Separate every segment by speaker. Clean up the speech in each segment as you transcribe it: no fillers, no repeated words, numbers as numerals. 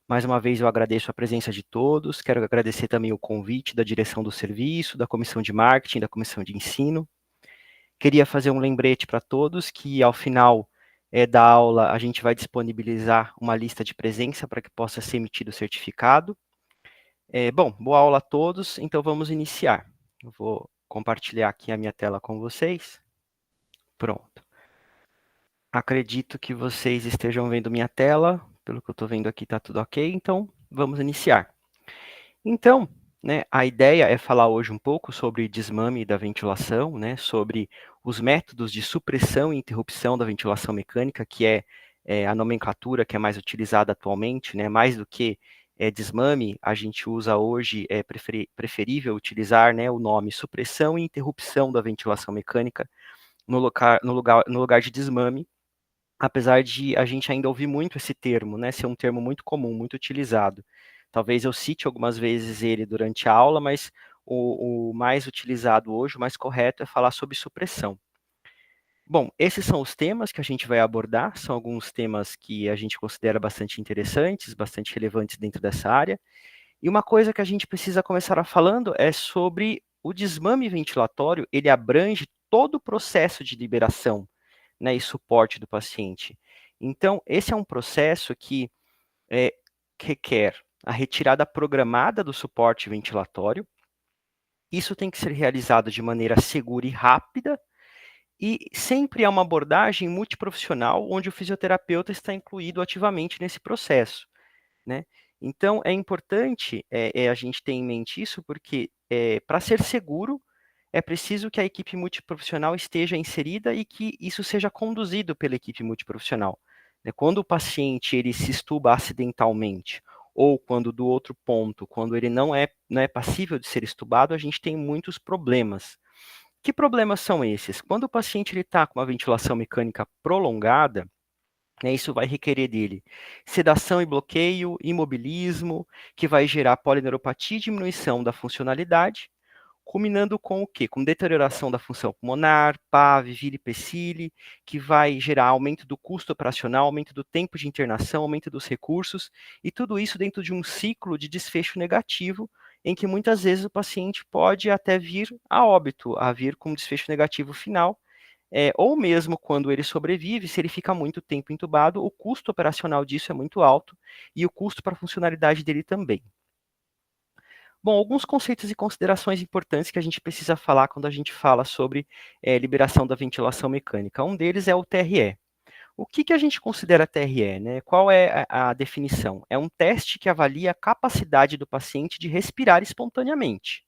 Speaker 1: Mais uma vez eu agradeço a presença de todos, quero agradecer também o convite da direção do serviço, da comissão de marketing, da comissão de ensino. Queria fazer um lembrete para todos que ao final da aula a gente vai disponibilizar uma lista de presença para que possa ser emitido o certificado. Bom, boa aula a todos, então vamos iniciar. Eu vou compartilhar aqui a minha tela com vocês. Pronto. Acredito que vocês estejam vendo minha tela, pelo que eu estou vendo aqui está tudo ok, então vamos iniciar. Então, né, a ideia é falar hoje um pouco sobre desmame da ventilação, né, sobre os métodos de supressão e interrupção da ventilação mecânica, que é a nomenclatura que é mais utilizada atualmente, né, mais do que desmame, a gente usa hoje, é preferível utilizar, né, o nome supressão e interrupção da ventilação mecânica no lugar de desmame, apesar de a gente ainda ouvir muito esse termo, né, ser um termo muito comum, muito utilizado. Talvez eu cite algumas vezes ele durante a aula, mas o mais utilizado hoje, o mais correto é falar sobre supressão. Bom, esses são os temas que a gente vai abordar, são alguns temas que a gente considera bastante interessantes, bastante relevantes dentro dessa área. E uma coisa que a gente precisa começar a falando é sobre o desmame ventilatório, ele abrange todo o processo de liberação, né, e suporte do paciente. Então, esse é um processo que requer a retirada programada do suporte ventilatório. Isso tem que ser realizado de maneira segura e rápida, e sempre é uma abordagem multiprofissional, onde o fisioterapeuta está incluído ativamente nesse processo, né? Então, é importante a gente ter em mente isso, porque para ser seguro, é preciso que a equipe multiprofissional esteja inserida e que isso seja conduzido pela equipe multiprofissional, né? Quando o paciente ele se estuba acidentalmente, ou quando do outro ponto, quando ele não é passível de ser estubado, a gente tem muitos problemas. Que problemas são esses? Quando o paciente está com uma ventilação mecânica prolongada, né, isso vai requerer dele sedação e bloqueio, imobilismo, que vai gerar polineuropatia e diminuição da funcionalidade, culminando com o quê? Com deterioração da função pulmonar, PAV, vira e pecile, que vai gerar aumento do custo operacional, aumento do tempo de internação, aumento dos recursos, e tudo isso dentro de um ciclo de desfecho negativo, em que muitas vezes o paciente pode até vir a óbito, a vir com desfecho negativo final, ou mesmo quando ele sobrevive, se ele fica muito tempo entubado, o custo operacional disso é muito alto, e o custo para a funcionalidade dele também. Bom, alguns conceitos e considerações importantes que a gente precisa falar quando a gente fala sobre liberação da ventilação mecânica. Um deles é o TRE. O que a gente considera TRE, né? Qual é a definição? É um teste que avalia a capacidade do paciente de respirar espontaneamente.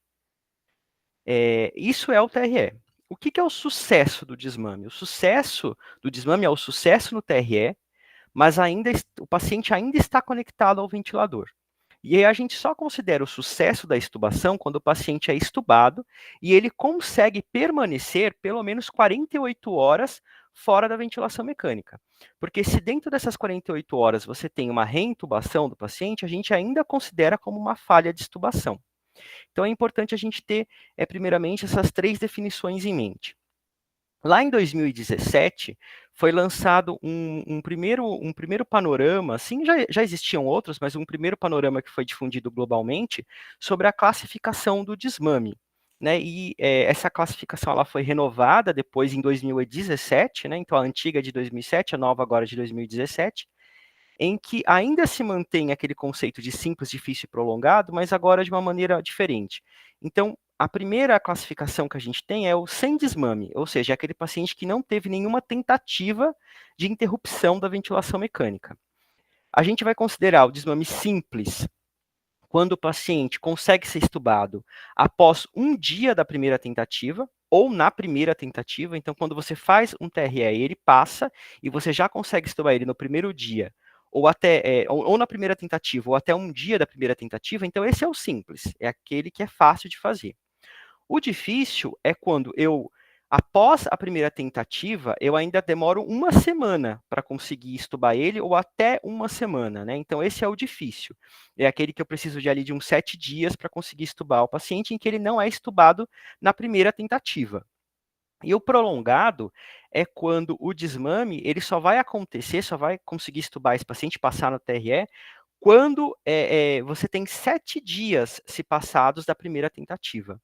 Speaker 1: Isso é o TRE. O que é o sucesso do desmame? O sucesso do desmame é o sucesso no TRE, mas o paciente ainda está conectado ao ventilador. E aí a gente só considera o sucesso da estubação quando o paciente é estubado e ele consegue permanecer pelo menos 48 horas fora da ventilação mecânica. Porque se dentro dessas 48 horas você tem uma reintubação do paciente, a gente ainda considera como uma falha de estubação. Então é importante a gente ter, primeiramente, essas três definições em mente. Lá em 2017, foi lançado um primeiro panorama, assim, já existiam outros, mas um primeiro panorama que foi difundido globalmente sobre a classificação do desmame, né? E essa classificação ela foi renovada depois em 2017, né? Então a antiga é de 2007, a nova agora é de 2017, em que ainda se mantém aquele conceito de simples, difícil e prolongado, mas agora de uma maneira diferente. Então, a primeira classificação que a gente tem é o sem desmame, ou seja, é aquele paciente que não teve nenhuma tentativa de interrupção da ventilação mecânica. A gente vai considerar o desmame simples quando o paciente consegue ser estubado após um dia da primeira tentativa, ou na primeira tentativa. Então, quando você faz um TRE, ele passa e você já consegue estubar ele no primeiro dia, ou até ou na primeira tentativa, ou até um dia da primeira tentativa. Então, esse é o simples, é aquele que é fácil de fazer. O difícil é quando após a primeira tentativa, eu ainda demoro uma semana para conseguir estubar ele, ou até uma semana, né? Então, esse é o difícil. É aquele que eu preciso de ali de uns 7 dias para conseguir estubar o paciente, em que ele não é estubado na primeira tentativa. E o prolongado é quando o desmame, ele só vai acontecer, só vai conseguir estubar esse paciente, passar no TRE, quando você tem 7 dias se passados da primeira tentativa.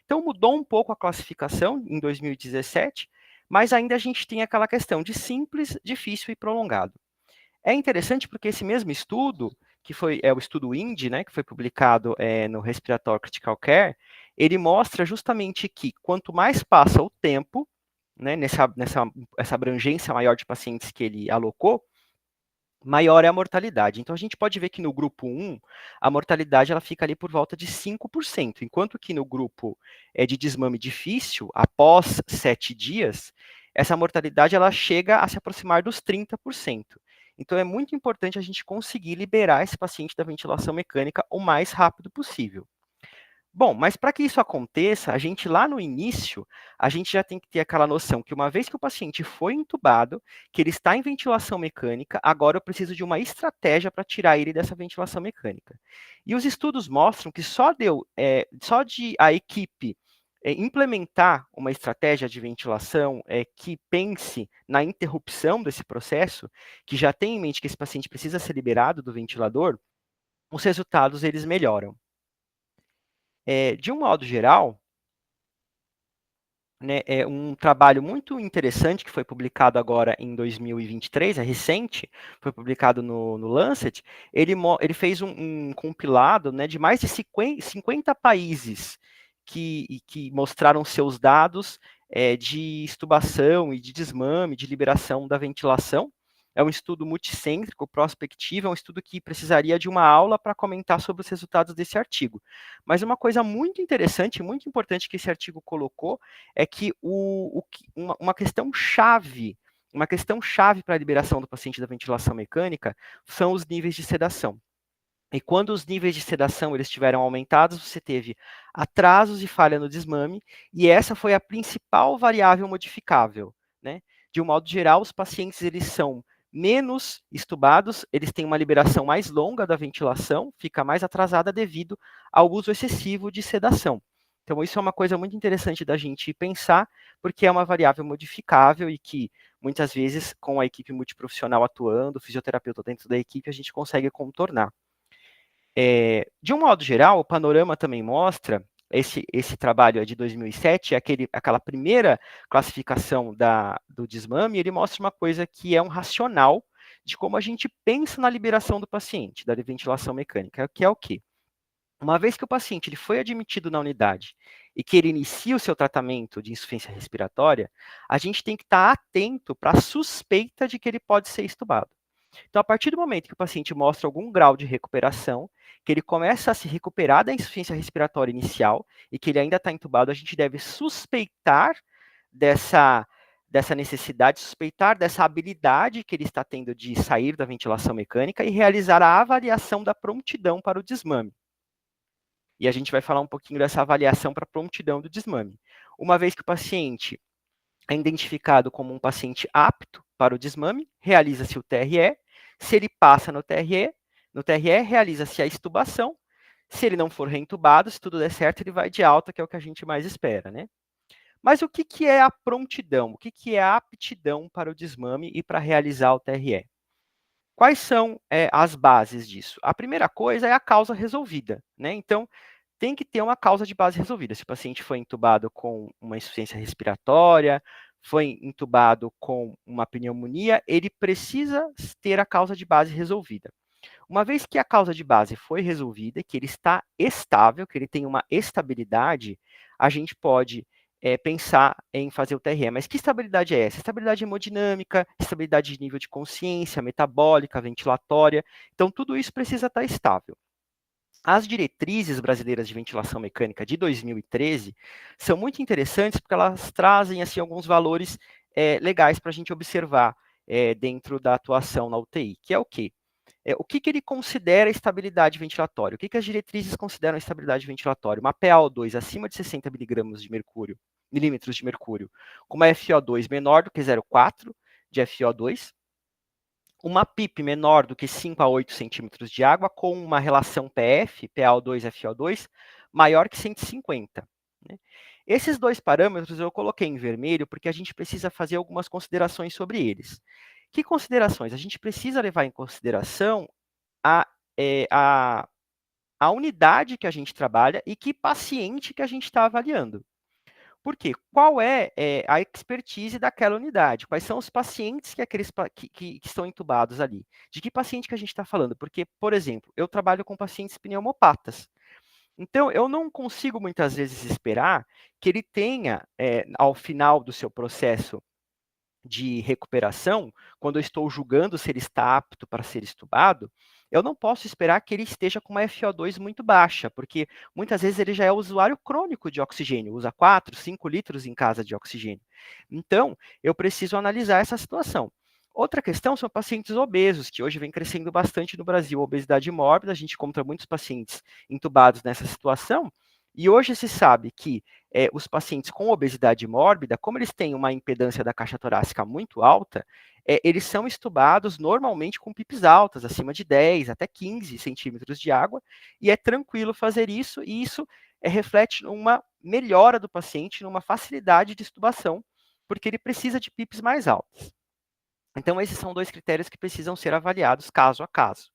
Speaker 1: Então, mudou um pouco a classificação em 2017, mas ainda a gente tem aquela questão de simples, difícil e prolongado. É interessante porque esse mesmo estudo, que foi o estudo INDI, né, que foi publicado no Respiratory Critical Care, ele mostra justamente que quanto mais passa o tempo, né, essa abrangência maior de pacientes que ele alocou, maior é a mortalidade. Então, a gente pode ver que no grupo 1, a mortalidade ela fica ali por volta de 5%, enquanto que no grupo de desmame difícil, após 7 dias, essa mortalidade ela chega a se aproximar dos 30%. Então, é muito importante a gente conseguir liberar esse paciente da ventilação mecânica o mais rápido possível. Bom, mas para que isso aconteça, a gente lá no início, a gente já tem que ter aquela noção que uma vez que o paciente foi entubado, que ele está em ventilação mecânica, agora eu preciso de uma estratégia para tirar ele dessa ventilação mecânica. E os estudos mostram que só de a equipe implementar uma estratégia de ventilação que pense na interrupção desse processo, que já tem em mente que esse paciente precisa ser liberado do ventilador, os resultados eles melhoram. De um modo geral, né, é um trabalho muito interessante que foi publicado agora em 2023, é recente, foi publicado no Lancet. Ele fez um compilado, né, de mais de 50 países que mostraram seus dados de extubação e de desmame, de liberação da ventilação. É um estudo multicêntrico, prospectivo, é um estudo que precisaria de uma aula para comentar sobre os resultados desse artigo. Mas uma coisa muito interessante, muito importante que esse artigo colocou, é que uma questão chave, para a liberação do paciente da ventilação mecânica são os níveis de sedação. E quando os níveis de sedação eles estiveram aumentados, você teve atrasos e falha no desmame, e essa foi a principal variável modificável, né? De um modo geral, os pacientes eles são menos estubados, eles têm uma liberação mais longa da ventilação, fica mais atrasada devido ao uso excessivo de sedação. Então, isso é uma coisa muito interessante da gente pensar, porque é uma variável modificável e que, muitas vezes, com a equipe multiprofissional atuando, o fisioterapeuta dentro da equipe, a gente consegue contornar. De um modo geral, o panorama também mostra, esse trabalho é de 2007, aquela primeira classificação do desmame, ele mostra uma coisa que é um racional de como a gente pensa na liberação do paciente, da ventilação mecânica, que é o quê? Uma vez que o paciente ele foi admitido na unidade e que ele inicia o seu tratamento de insuficiência respiratória, a gente tem que estar atento para a suspeita de que ele pode ser extubado. Então, a partir do momento que o paciente mostra algum grau de recuperação, que ele começa a se recuperar da insuficiência respiratória inicial e que ele ainda está entubado, a gente deve suspeitar dessa, dessa necessidade, suspeitar dessa habilidade que ele está tendo de sair da ventilação mecânica e realizar a avaliação da prontidão para o desmame. E a gente vai falar um pouquinho dessa avaliação para prontidão do desmame. Uma vez que o paciente é identificado como um paciente apto para o desmame, realiza-se o TRE. Se ele passa no TRE realiza-se a extubação. Se ele não for reintubado, se tudo der certo, ele vai de alta, que é o que a gente mais espera, né? Mas o que é a prontidão? O que é a aptidão para o desmame e para realizar o TRE? Quais são as bases disso? A primeira coisa é a causa resolvida, né? Então, tem que ter uma causa de base resolvida. Se o paciente foi entubado com uma insuficiência respiratória, foi entubado com uma pneumonia, ele precisa ter a causa de base resolvida. Uma vez que a causa de base foi resolvida, que ele está estável, que ele tem uma estabilidade, a gente pode pensar em fazer o TRE. Mas que estabilidade é essa? Estabilidade hemodinâmica, estabilidade de nível de consciência, metabólica, ventilatória. Então, tudo isso precisa estar estável. As diretrizes brasileiras de ventilação mecânica de 2013 são muito interessantes porque elas trazem assim, alguns valores legais para a gente observar dentro da atuação na UTI, que é o quê? O que ele considera estabilidade ventilatória? O que as diretrizes consideram estabilidade ventilatória? Uma PaO2 acima de 60 milímetros de mercúrio, com uma FiO2 menor do que 0,4 de FiO2, uma PIP menor do que 5 a 8 centímetros de água, com uma relação PF, PaO2-FiO2, maior que 150. Né? Esses dois parâmetros eu coloquei em vermelho porque a gente precisa fazer algumas considerações sobre eles. Que considerações? A gente precisa levar em consideração a a unidade que a gente trabalha e que paciente que a gente está avaliando. Por quê? Qual a expertise daquela unidade? Quais são os pacientes que estão entubados ali? De que paciente que a gente está falando? Porque, por exemplo, eu trabalho com pacientes pneumopatas. Então, eu não consigo muitas vezes esperar que ele tenha, ao final do seu processo de recuperação, quando eu estou julgando se ele está apto para ser estubado, eu não posso esperar que ele esteja com uma FO2 muito baixa, porque muitas vezes ele já é usuário crônico de oxigênio, usa 4, 5 litros em casa de oxigênio. Então, eu preciso analisar essa situação. Outra questão são pacientes obesos, que hoje vem crescendo bastante no Brasil. A obesidade mórbida, a gente encontra muitos pacientes entubados nessa situação, e hoje se sabe que os pacientes com obesidade mórbida, como eles têm uma impedância da caixa torácica muito alta, eles são estubados normalmente com PIPs altas, acima de 10 até 15 centímetros de água, e é tranquilo fazer isso, e isso reflete uma melhora do paciente, numa facilidade de estubação, porque ele precisa de PIPs mais altas. Então, esses são dois critérios que precisam ser avaliados caso a caso.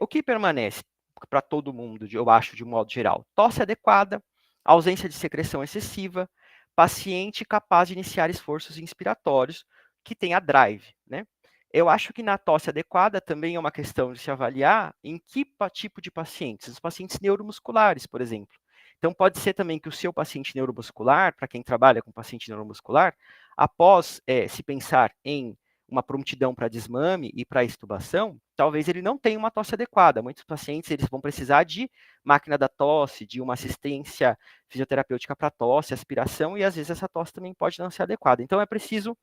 Speaker 1: O que permanece para todo mundo, eu acho, de um modo geral? Tosse adequada, ausência de secreção excessiva, paciente capaz de iniciar esforços inspiratórios, que tenha drive, né? Eu acho que na tosse adequada também é uma questão de se avaliar em que tipo de pacientes, os pacientes neuromusculares, por exemplo. Então, pode ser também que o seu paciente neuromuscular, para quem trabalha com paciente neuromuscular, após se pensar em uma prontidão para desmame e para extubação, talvez ele não tenha uma tosse adequada. Muitos pacientes eles vão precisar de máquina da tosse, de uma assistência fisioterapêutica para tosse, aspiração, e às vezes essa tosse também pode não ser adequada. Então é preciso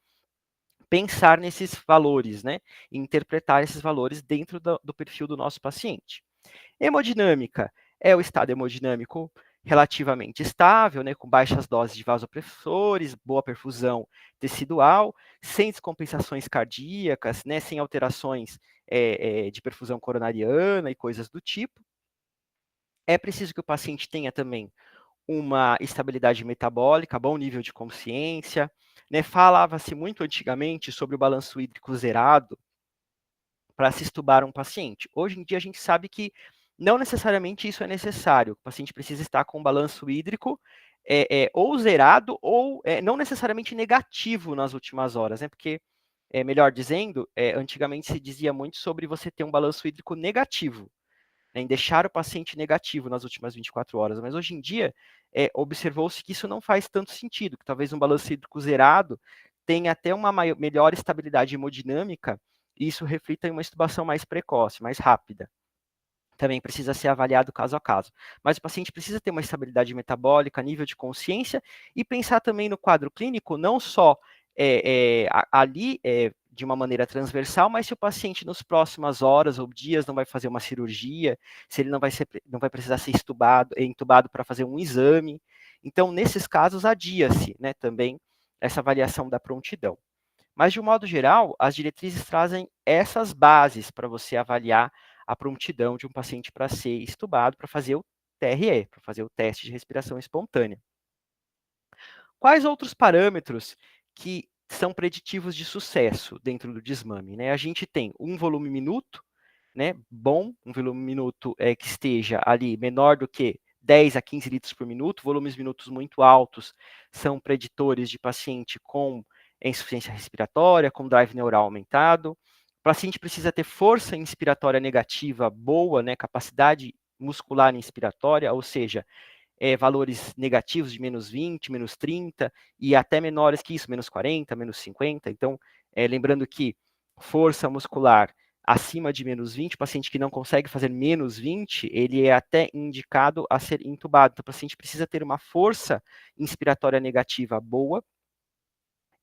Speaker 1: pensar nesses valores, né? E interpretar esses valores dentro do perfil do nosso paciente. Hemodinâmica é o estado hemodinâmico relativamente estável, né, com baixas doses de vasopressores, boa perfusão tecidual, sem descompensações cardíacas, né, sem alterações de perfusão coronariana e coisas do tipo. É preciso que o paciente tenha também uma estabilidade metabólica, bom nível de consciência, né? Falava-se muito antigamente sobre o balanço hídrico zerado para se estubar um paciente. Hoje em dia a gente sabe que não necessariamente isso é necessário. O paciente precisa estar com um balanço hídrico ou zerado ou não necessariamente negativo nas últimas horas, né? Porque, melhor dizendo, antigamente se dizia muito sobre você ter um balanço hídrico negativo, né, em deixar o paciente negativo nas últimas 24 horas. Mas hoje em dia, observou-se que isso não faz tanto sentido, que talvez um balanço hídrico zerado tenha até uma melhor estabilidade hemodinâmica, e isso reflita em uma intubação mais precoce, mais rápida. Também precisa ser avaliado caso a caso. Mas o paciente precisa ter uma estabilidade metabólica, nível de consciência, e pensar também no quadro clínico, não só ali de uma maneira transversal, mas se o paciente nos próximas horas ou dias não vai fazer uma cirurgia, se ele não vai precisar ser entubado para fazer um exame. Então, nesses casos, adia-se, né, também essa avaliação da prontidão. Mas, de um modo geral, as diretrizes trazem essas bases para você avaliar a prontidão de um paciente para ser estubado, para fazer o TRE, para fazer o teste de respiração espontânea. Quais outros parâmetros que são preditivos de sucesso dentro do desmame? Né? A gente tem um volume minuto, né, bom, um volume minuto que esteja ali menor do que 10 a 15 litros por minuto, volumes minutos muito altos são preditores de paciente com insuficiência respiratória, com drive neural aumentado. O paciente precisa ter força inspiratória negativa boa, né, capacidade muscular inspiratória, ou seja, valores negativos de menos 20, menos 30, e até menores que isso, menos 40, menos 50. Então, lembrando que força muscular acima de menos 20, o paciente que não consegue fazer menos 20, ele é até indicado a ser intubado. Então, o paciente precisa ter uma força inspiratória negativa boa.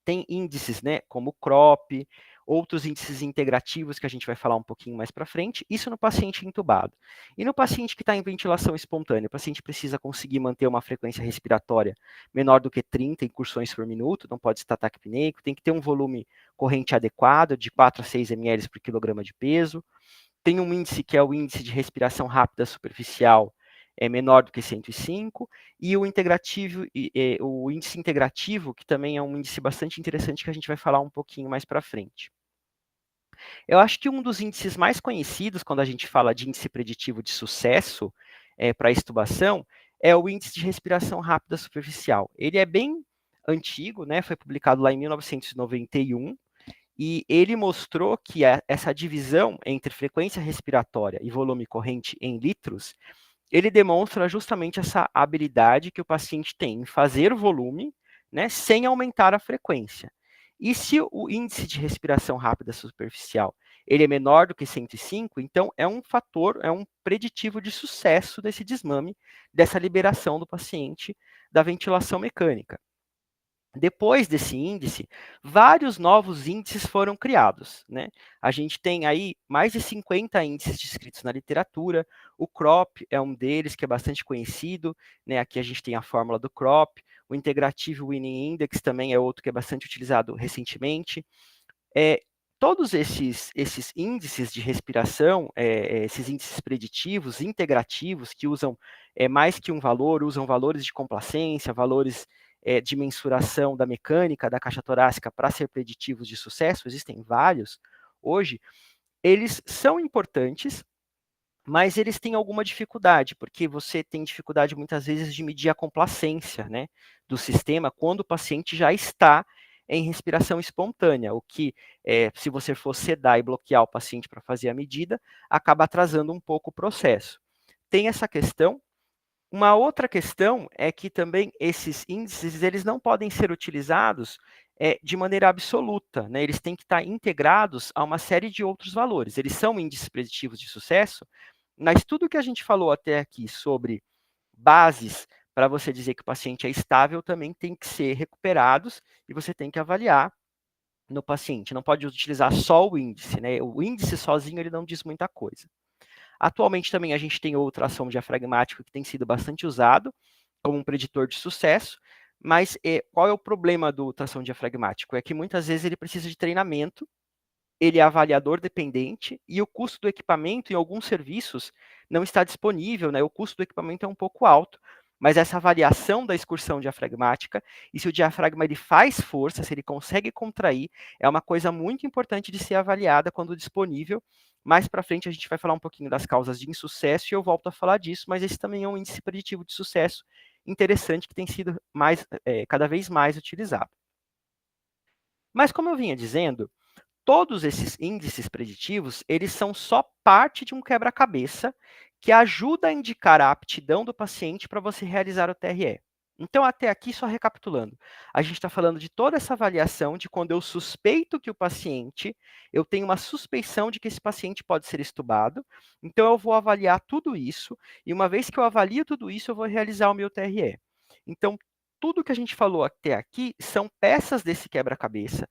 Speaker 1: Tem índices, né, como CROP, outros índices integrativos que a gente vai falar um pouquinho mais para frente, isso no paciente intubado. E no paciente que está em ventilação espontânea, o paciente precisa conseguir manter uma frequência respiratória menor do que 30 incursões por minuto, não pode estar taquipneico, tem que ter um volume corrente adequado, de 4 a 6 ml por quilograma de peso, tem um índice que é o índice de respiração rápida superficial, menor do que 105, e o integrativo, o índice integrativo, que também é um índice bastante interessante que a gente vai falar um pouquinho mais para frente. Eu acho que um dos índices mais conhecidos quando a gente fala de índice preditivo de sucesso para extubação é o índice de respiração rápida superficial. Ele é bem antigo, né? Foi publicado lá em 1991 e ele mostrou que essa divisão entre frequência respiratória e volume corrente em litros, ele demonstra justamente essa habilidade que o paciente tem em fazer o volume, né, sem aumentar a frequência. E se o índice de respiração rápida superficial ele é menor do que 105, então é um fator, é um preditivo de sucesso desse desmame, dessa liberação do paciente da ventilação mecânica. Depois desse índice, vários novos índices foram criados, né? A gente tem aí mais de 50 índices descritos na literatura. O CROP é um deles, que é bastante conhecido, né? Aqui a gente tem a fórmula do CROP. O Integrative Winning Index também é outro que é bastante utilizado recentemente. É, todos esses índices de respiração, esses índices preditivos, integrativos, que usam mais que um valor, usam valores de complacência, valores de mensuração da mecânica da caixa torácica para ser preditivos de sucesso, existem vários hoje, eles são importantes, mas eles têm alguma dificuldade, porque você tem dificuldade muitas vezes de medir a complacência, né, do sistema quando o paciente já está em respiração espontânea, o que, se você for sedar e bloquear o paciente para fazer a medida, acaba atrasando um pouco o processo. Tem essa questão. Uma outra questão é que também esses índices eles não podem ser utilizados de maneira absoluta, né? Eles têm que estar integrados a uma série de outros valores. Eles são índices preditivos de sucesso, mas tudo que a gente falou até aqui sobre bases para você dizer que o paciente é estável também tem que ser recuperados e você tem que avaliar no paciente. Não pode utilizar só o índice, né? O índice sozinho ele não diz muita coisa. Atualmente também a gente tem o ultrassom diafragmático que tem sido bastante usado como um preditor de sucesso, mas qual é o problema do ultrassom diafragmático? É que muitas vezes ele precisa de treinamento, ele é avaliador dependente e o custo do equipamento em alguns serviços não está disponível, né? O custo do equipamento é um pouco alto, mas essa avaliação da excursão diafragmática e se o diafragma ele faz força, se ele consegue contrair, é uma coisa muito importante de ser avaliada quando disponível. Mais para frente a gente vai falar um pouquinho das causas de insucesso e eu volto a falar disso, mas esse também é um índice preditivo de sucesso interessante que tem sido cada vez mais utilizado. Mas como eu vinha dizendo, todos esses índices preditivos, eles são só parte de um quebra-cabeça que ajuda a indicar a aptidão do paciente para você realizar o TRE. Então, até aqui, só recapitulando, a gente está falando de toda essa avaliação de quando eu suspeito que o paciente, eu tenho uma suspeição de que esse paciente pode ser estubado, então eu vou avaliar tudo isso, e uma vez que eu avalio tudo isso, eu vou realizar o meu TRE. Então, tudo que a gente falou até aqui são peças desse quebra-cabeça,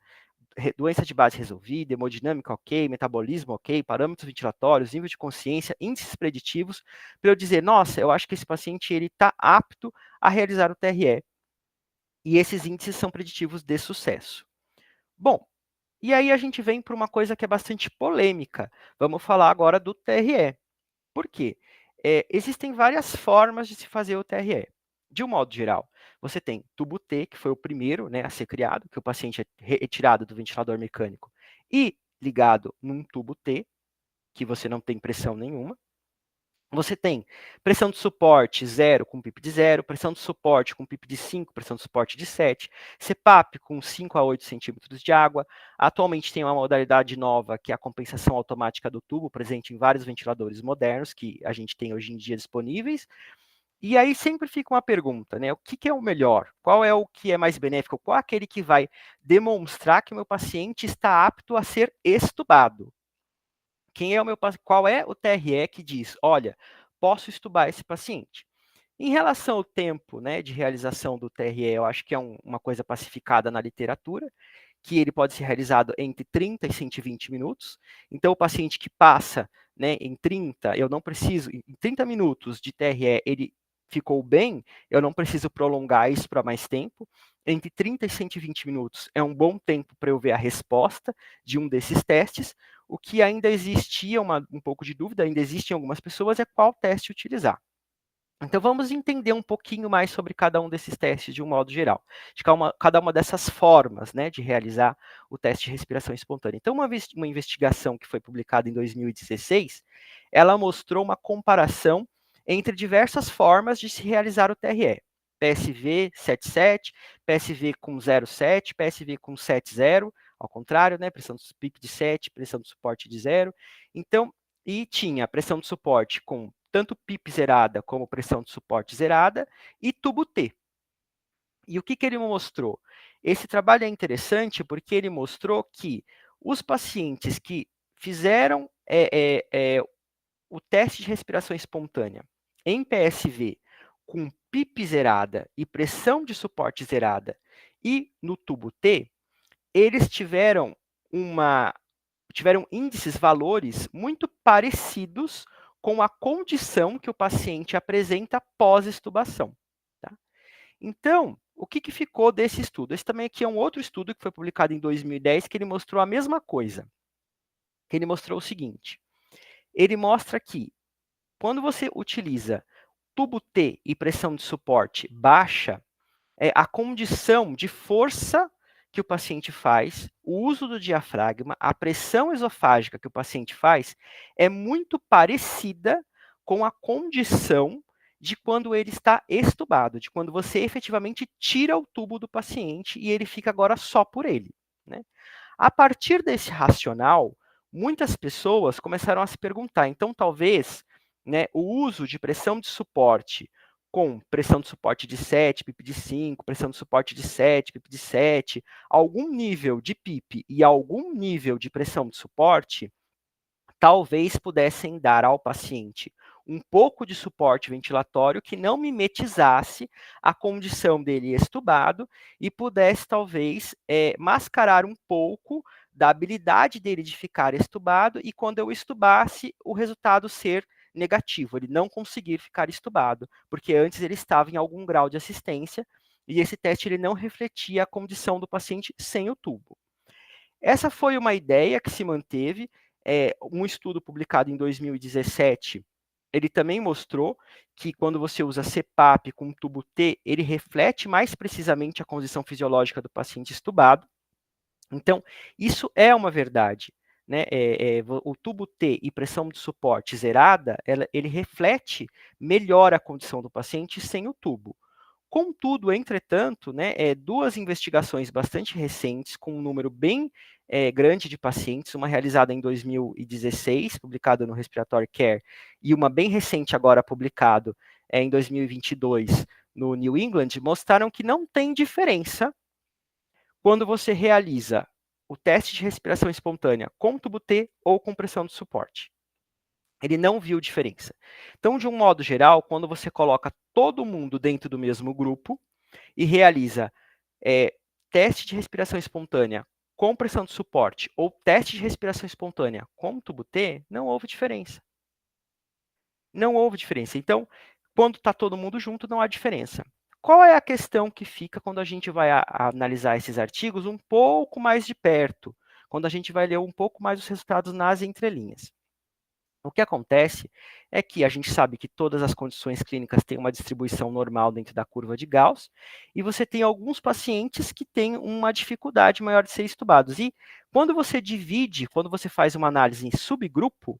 Speaker 1: doença de base resolvida, hemodinâmica ok, metabolismo ok, parâmetros ventilatórios, nível de consciência, índices preditivos, para eu dizer, nossa, eu acho que esse paciente está apto a realizar o TRE. E esses índices são preditivos de sucesso. Bom, e aí a gente vem para uma coisa que é bastante polêmica. Vamos falar agora do TRE. Por quê? Existem várias formas de se fazer o TRE. De um modo geral, você tem tubo T, que foi o primeiro, né, a ser criado, que o paciente é retirado do ventilador mecânico e ligado num tubo T, que você não tem pressão nenhuma. Você tem pressão de suporte 0 com PIP de 0, pressão de suporte com PIP de 5, pressão de suporte de 7, CPAP com 5 a 8 centímetros de água. Atualmente tem uma modalidade nova, que é a compensação automática do tubo, presente em vários ventiladores modernos, que a gente tem hoje em dia disponíveis. E aí sempre fica uma pergunta, né? O que é o melhor? Qual é o que é mais benéfico? Qual é aquele que vai demonstrar que o meu paciente está apto a ser extubado? Qual é o TRE que diz, olha, posso estubar esse paciente? Em relação ao tempo, né, de realização do TRE, eu acho que é uma coisa pacificada na literatura, que ele pode ser realizado entre 30 e 120 minutos. Então, o paciente que passa, né, em 30, eu não preciso, em 30 minutos de TRE, ele ficou bem, eu não preciso prolongar isso para mais tempo. Entre 30 e 120 minutos é um bom tempo para eu ver a resposta de um desses testes. O que ainda existia um pouco de dúvida, ainda existem algumas pessoas, é qual teste utilizar. Então, vamos entender um pouquinho mais sobre cada um desses testes de um modo geral, de cada uma dessas formas, né, de realizar o teste de respiração espontânea. Então, uma investigação que foi publicada em 2016, ela mostrou uma comparação entre diversas formas de se realizar o TRE. PSV 77, PSV com 0,7, PSV com 7,0, ao contrário, né, pressão de pico de 7, pressão de suporte de 0. Então, e tinha pressão de suporte com tanto PIP zerada como pressão de suporte zerada e tubo T. E o que ele mostrou? Esse trabalho é interessante porque ele mostrou que os pacientes que fizeram o teste de respiração espontânea em PSV com PIP zerada e pressão de suporte zerada e no tubo T, eles tiveram índices, valores muito parecidos com a condição que o paciente apresenta pós-extubação. Tá? Então, o que ficou desse estudo? Esse também aqui é um outro estudo que foi publicado em 2010, que ele mostrou a mesma coisa. Que ele mostrou o seguinte, ele mostra que quando você utiliza tubo T e pressão de suporte baixa, a condição de força que o paciente faz, o uso do diafragma, a pressão esofágica que o paciente faz, é muito parecida com a condição de quando ele está extubado, de quando você efetivamente tira o tubo do paciente e ele fica agora só por ele. Né? A partir desse racional, muitas pessoas começaram a se perguntar, então talvez, né, o uso de pressão de suporte com pressão de suporte de 7, PIP de 5, pressão de suporte de 7, PIP de 7, algum nível de PIP e algum nível de pressão de suporte, talvez pudessem dar ao paciente um pouco de suporte ventilatório que não mimetizasse a condição dele extubado e pudesse, talvez, mascarar um pouco da habilidade dele de ficar extubado e, quando eu extubasse, o resultado ser negativo, ele não conseguir ficar extubado, porque antes ele estava em algum grau de assistência e esse teste ele não refletia a condição do paciente sem o tubo. Essa foi uma ideia que se manteve. Um estudo publicado em 2017, ele também mostrou que quando você usa CPAP com tubo T, ele reflete mais precisamente a condição fisiológica do paciente extubado. Então, isso é uma verdade. Né? O tubo T e pressão de suporte zerada, ele reflete melhor a condição do paciente sem o tubo. Contudo, entretanto, né, duas investigações bastante recentes, com um número bem grande de pacientes, uma realizada em 2016, publicada no Respiratory Care, e uma bem recente agora publicada em 2022 no New England, mostraram que não tem diferença quando você realiza o teste de respiração espontânea com tubo T ou com pressão de suporte. Ele não viu diferença. Então, de um modo geral, quando você coloca todo mundo dentro do mesmo grupo e realiza teste de respiração espontânea com pressão de suporte ou teste de respiração espontânea com tubo T, não houve diferença. Não houve diferença. Então, quando está todo mundo junto, não há diferença. Qual é a questão que fica quando a gente vai analisar esses artigos um pouco mais de perto, quando a gente vai ler um pouco mais os resultados nas entrelinhas? O que acontece é que a gente sabe que todas as condições clínicas têm uma distribuição normal dentro da curva de Gauss, e você tem alguns pacientes que têm uma dificuldade maior de ser estubados. E quando você divide, quando você faz uma análise em subgrupo,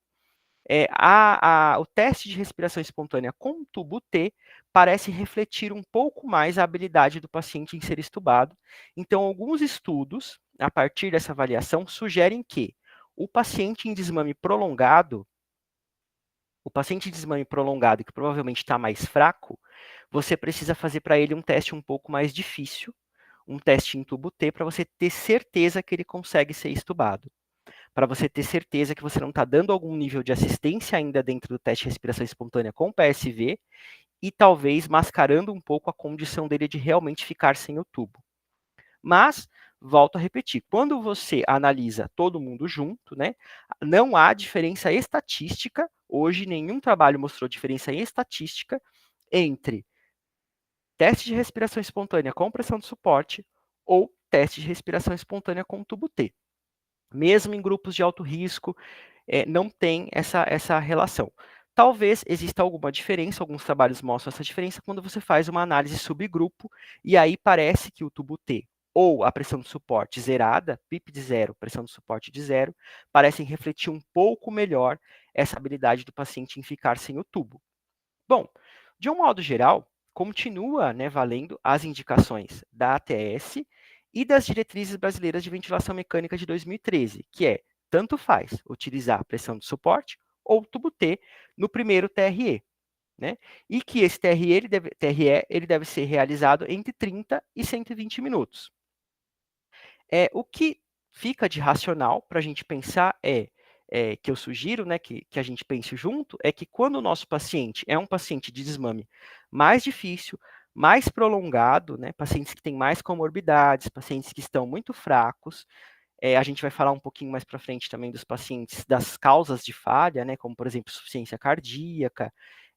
Speaker 1: o teste de respiração espontânea com tubo T parece refletir um pouco mais a habilidade do paciente em ser estubado. Então, alguns estudos, a partir dessa avaliação, sugerem que o paciente em desmame prolongado, que provavelmente está mais fraco, você precisa fazer para ele um teste um pouco mais difícil, um teste em tubo T, para você ter certeza que ele consegue ser estubado. Para você ter certeza que você não está dando algum nível de assistência ainda dentro do teste de respiração espontânea com PSV e talvez mascarando um pouco a condição dele de realmente ficar sem o tubo. Mas, volto a repetir, quando você analisa todo mundo junto, né, não há diferença estatística, hoje nenhum trabalho mostrou diferença em estatística entre teste de respiração espontânea com pressão de suporte ou teste de respiração espontânea com tubo T. Mesmo em grupos de alto risco, não tem essa relação. Talvez exista alguma diferença, alguns trabalhos mostram essa diferença quando você faz uma análise subgrupo, e aí parece que o tubo T ou a pressão de suporte zerada, PIP de zero, pressão de suporte de zero, parecem refletir um pouco melhor essa habilidade do paciente em ficar sem o tubo. Bom, de um modo geral, continua, né, valendo as indicações da ATS e das diretrizes brasileiras de ventilação mecânica de 2013, que é, tanto faz utilizar a pressão de suporte ou tubo T no primeiro TRE, né? E que esse TRE ele deve ser realizado entre 30 e 120 minutos. O que fica de racional para a gente pensar que eu sugiro, né, que a gente pense junto, é que quando o nosso paciente é um paciente de desmame mais difícil, mais prolongado, né, pacientes que têm mais comorbidades, pacientes que estão muito fracos, a gente vai falar um pouquinho mais para frente também dos pacientes, das causas de falha, né, como por exemplo, insuficiência cardíaca,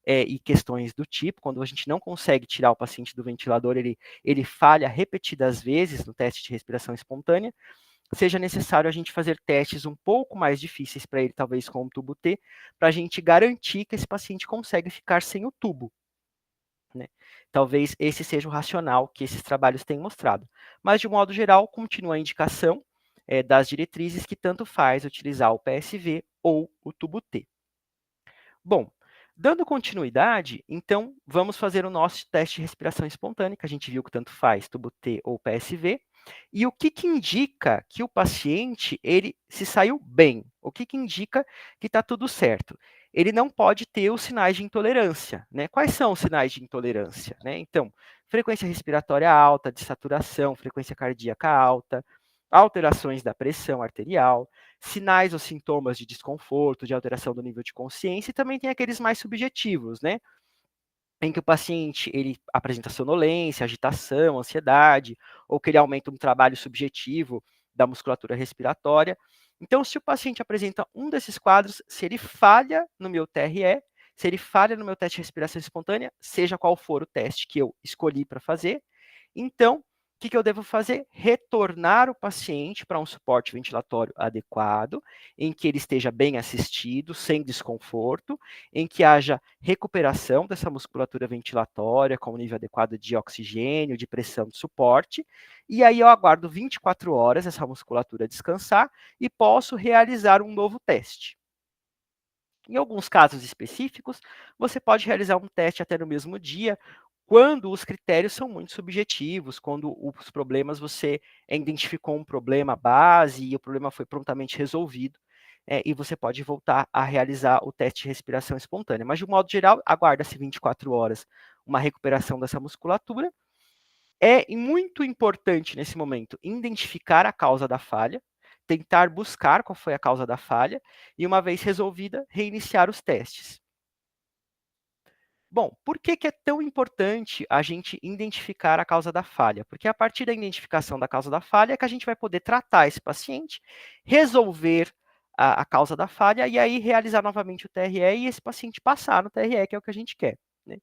Speaker 1: e questões do tipo, quando a gente não consegue tirar o paciente do ventilador, ele falha repetidas vezes no teste de respiração espontânea, seja necessário a gente fazer testes um pouco mais difíceis para ele, talvez com o tubo T, para a gente garantir que esse paciente consegue ficar sem o tubo, né? Talvez esse seja o racional que esses trabalhos têm mostrado. Mas, de um modo geral, continua a indicação das diretrizes que tanto faz utilizar o PSV ou o tubo T. Bom, dando continuidade, então vamos fazer o nosso teste de respiração espontânea, que a gente viu que tanto faz tubo T ou PSV. E o que, que indica que o paciente ele se saiu bem? O que, que indica que está tudo certo? Ele não pode ter os sinais de intolerância, né? Quais são os sinais de intolerância, né? Então, frequência respiratória alta, desaturação, frequência cardíaca alta, alterações da pressão arterial, sinais ou sintomas de desconforto, de alteração do nível de consciência, e também tem aqueles mais subjetivos, né? Em que o paciente ele apresenta sonolência, agitação, ansiedade, ou que ele aumenta um trabalho subjetivo da musculatura respiratória. Então, se o paciente apresenta um desses quadros, se ele falha no meu TRE, se ele falha no meu teste de respiração espontânea, seja qual for o teste que eu escolhi para fazer, então o que eu devo fazer? Retornar o paciente para um suporte ventilatório adequado, em que ele esteja bem assistido, sem desconforto, em que haja recuperação dessa musculatura ventilatória com um nível adequado de oxigênio, de pressão de suporte, e aí eu aguardo 24 horas essa musculatura descansar e posso realizar um novo teste. Em alguns casos específicos, você pode realizar um teste até no mesmo dia, quando os critérios são muito subjetivos, quando os problemas você identificou um problema base e o problema foi prontamente resolvido, e você pode voltar a realizar o teste de respiração espontânea. Mas, de um modo geral, aguarda-se 24 horas uma recuperação dessa musculatura. É muito importante nesse momento identificar a causa da falha, tentar buscar qual foi a causa da falha e, uma vez resolvida, reiniciar os testes. Bom, por que, que é tão importante a gente identificar a causa da falha? Porque é a partir da identificação da causa da falha é que a gente vai poder tratar esse paciente, resolver a causa da falha e aí realizar novamente o TRE e esse paciente passar no TRE, que é o que a gente quer, né?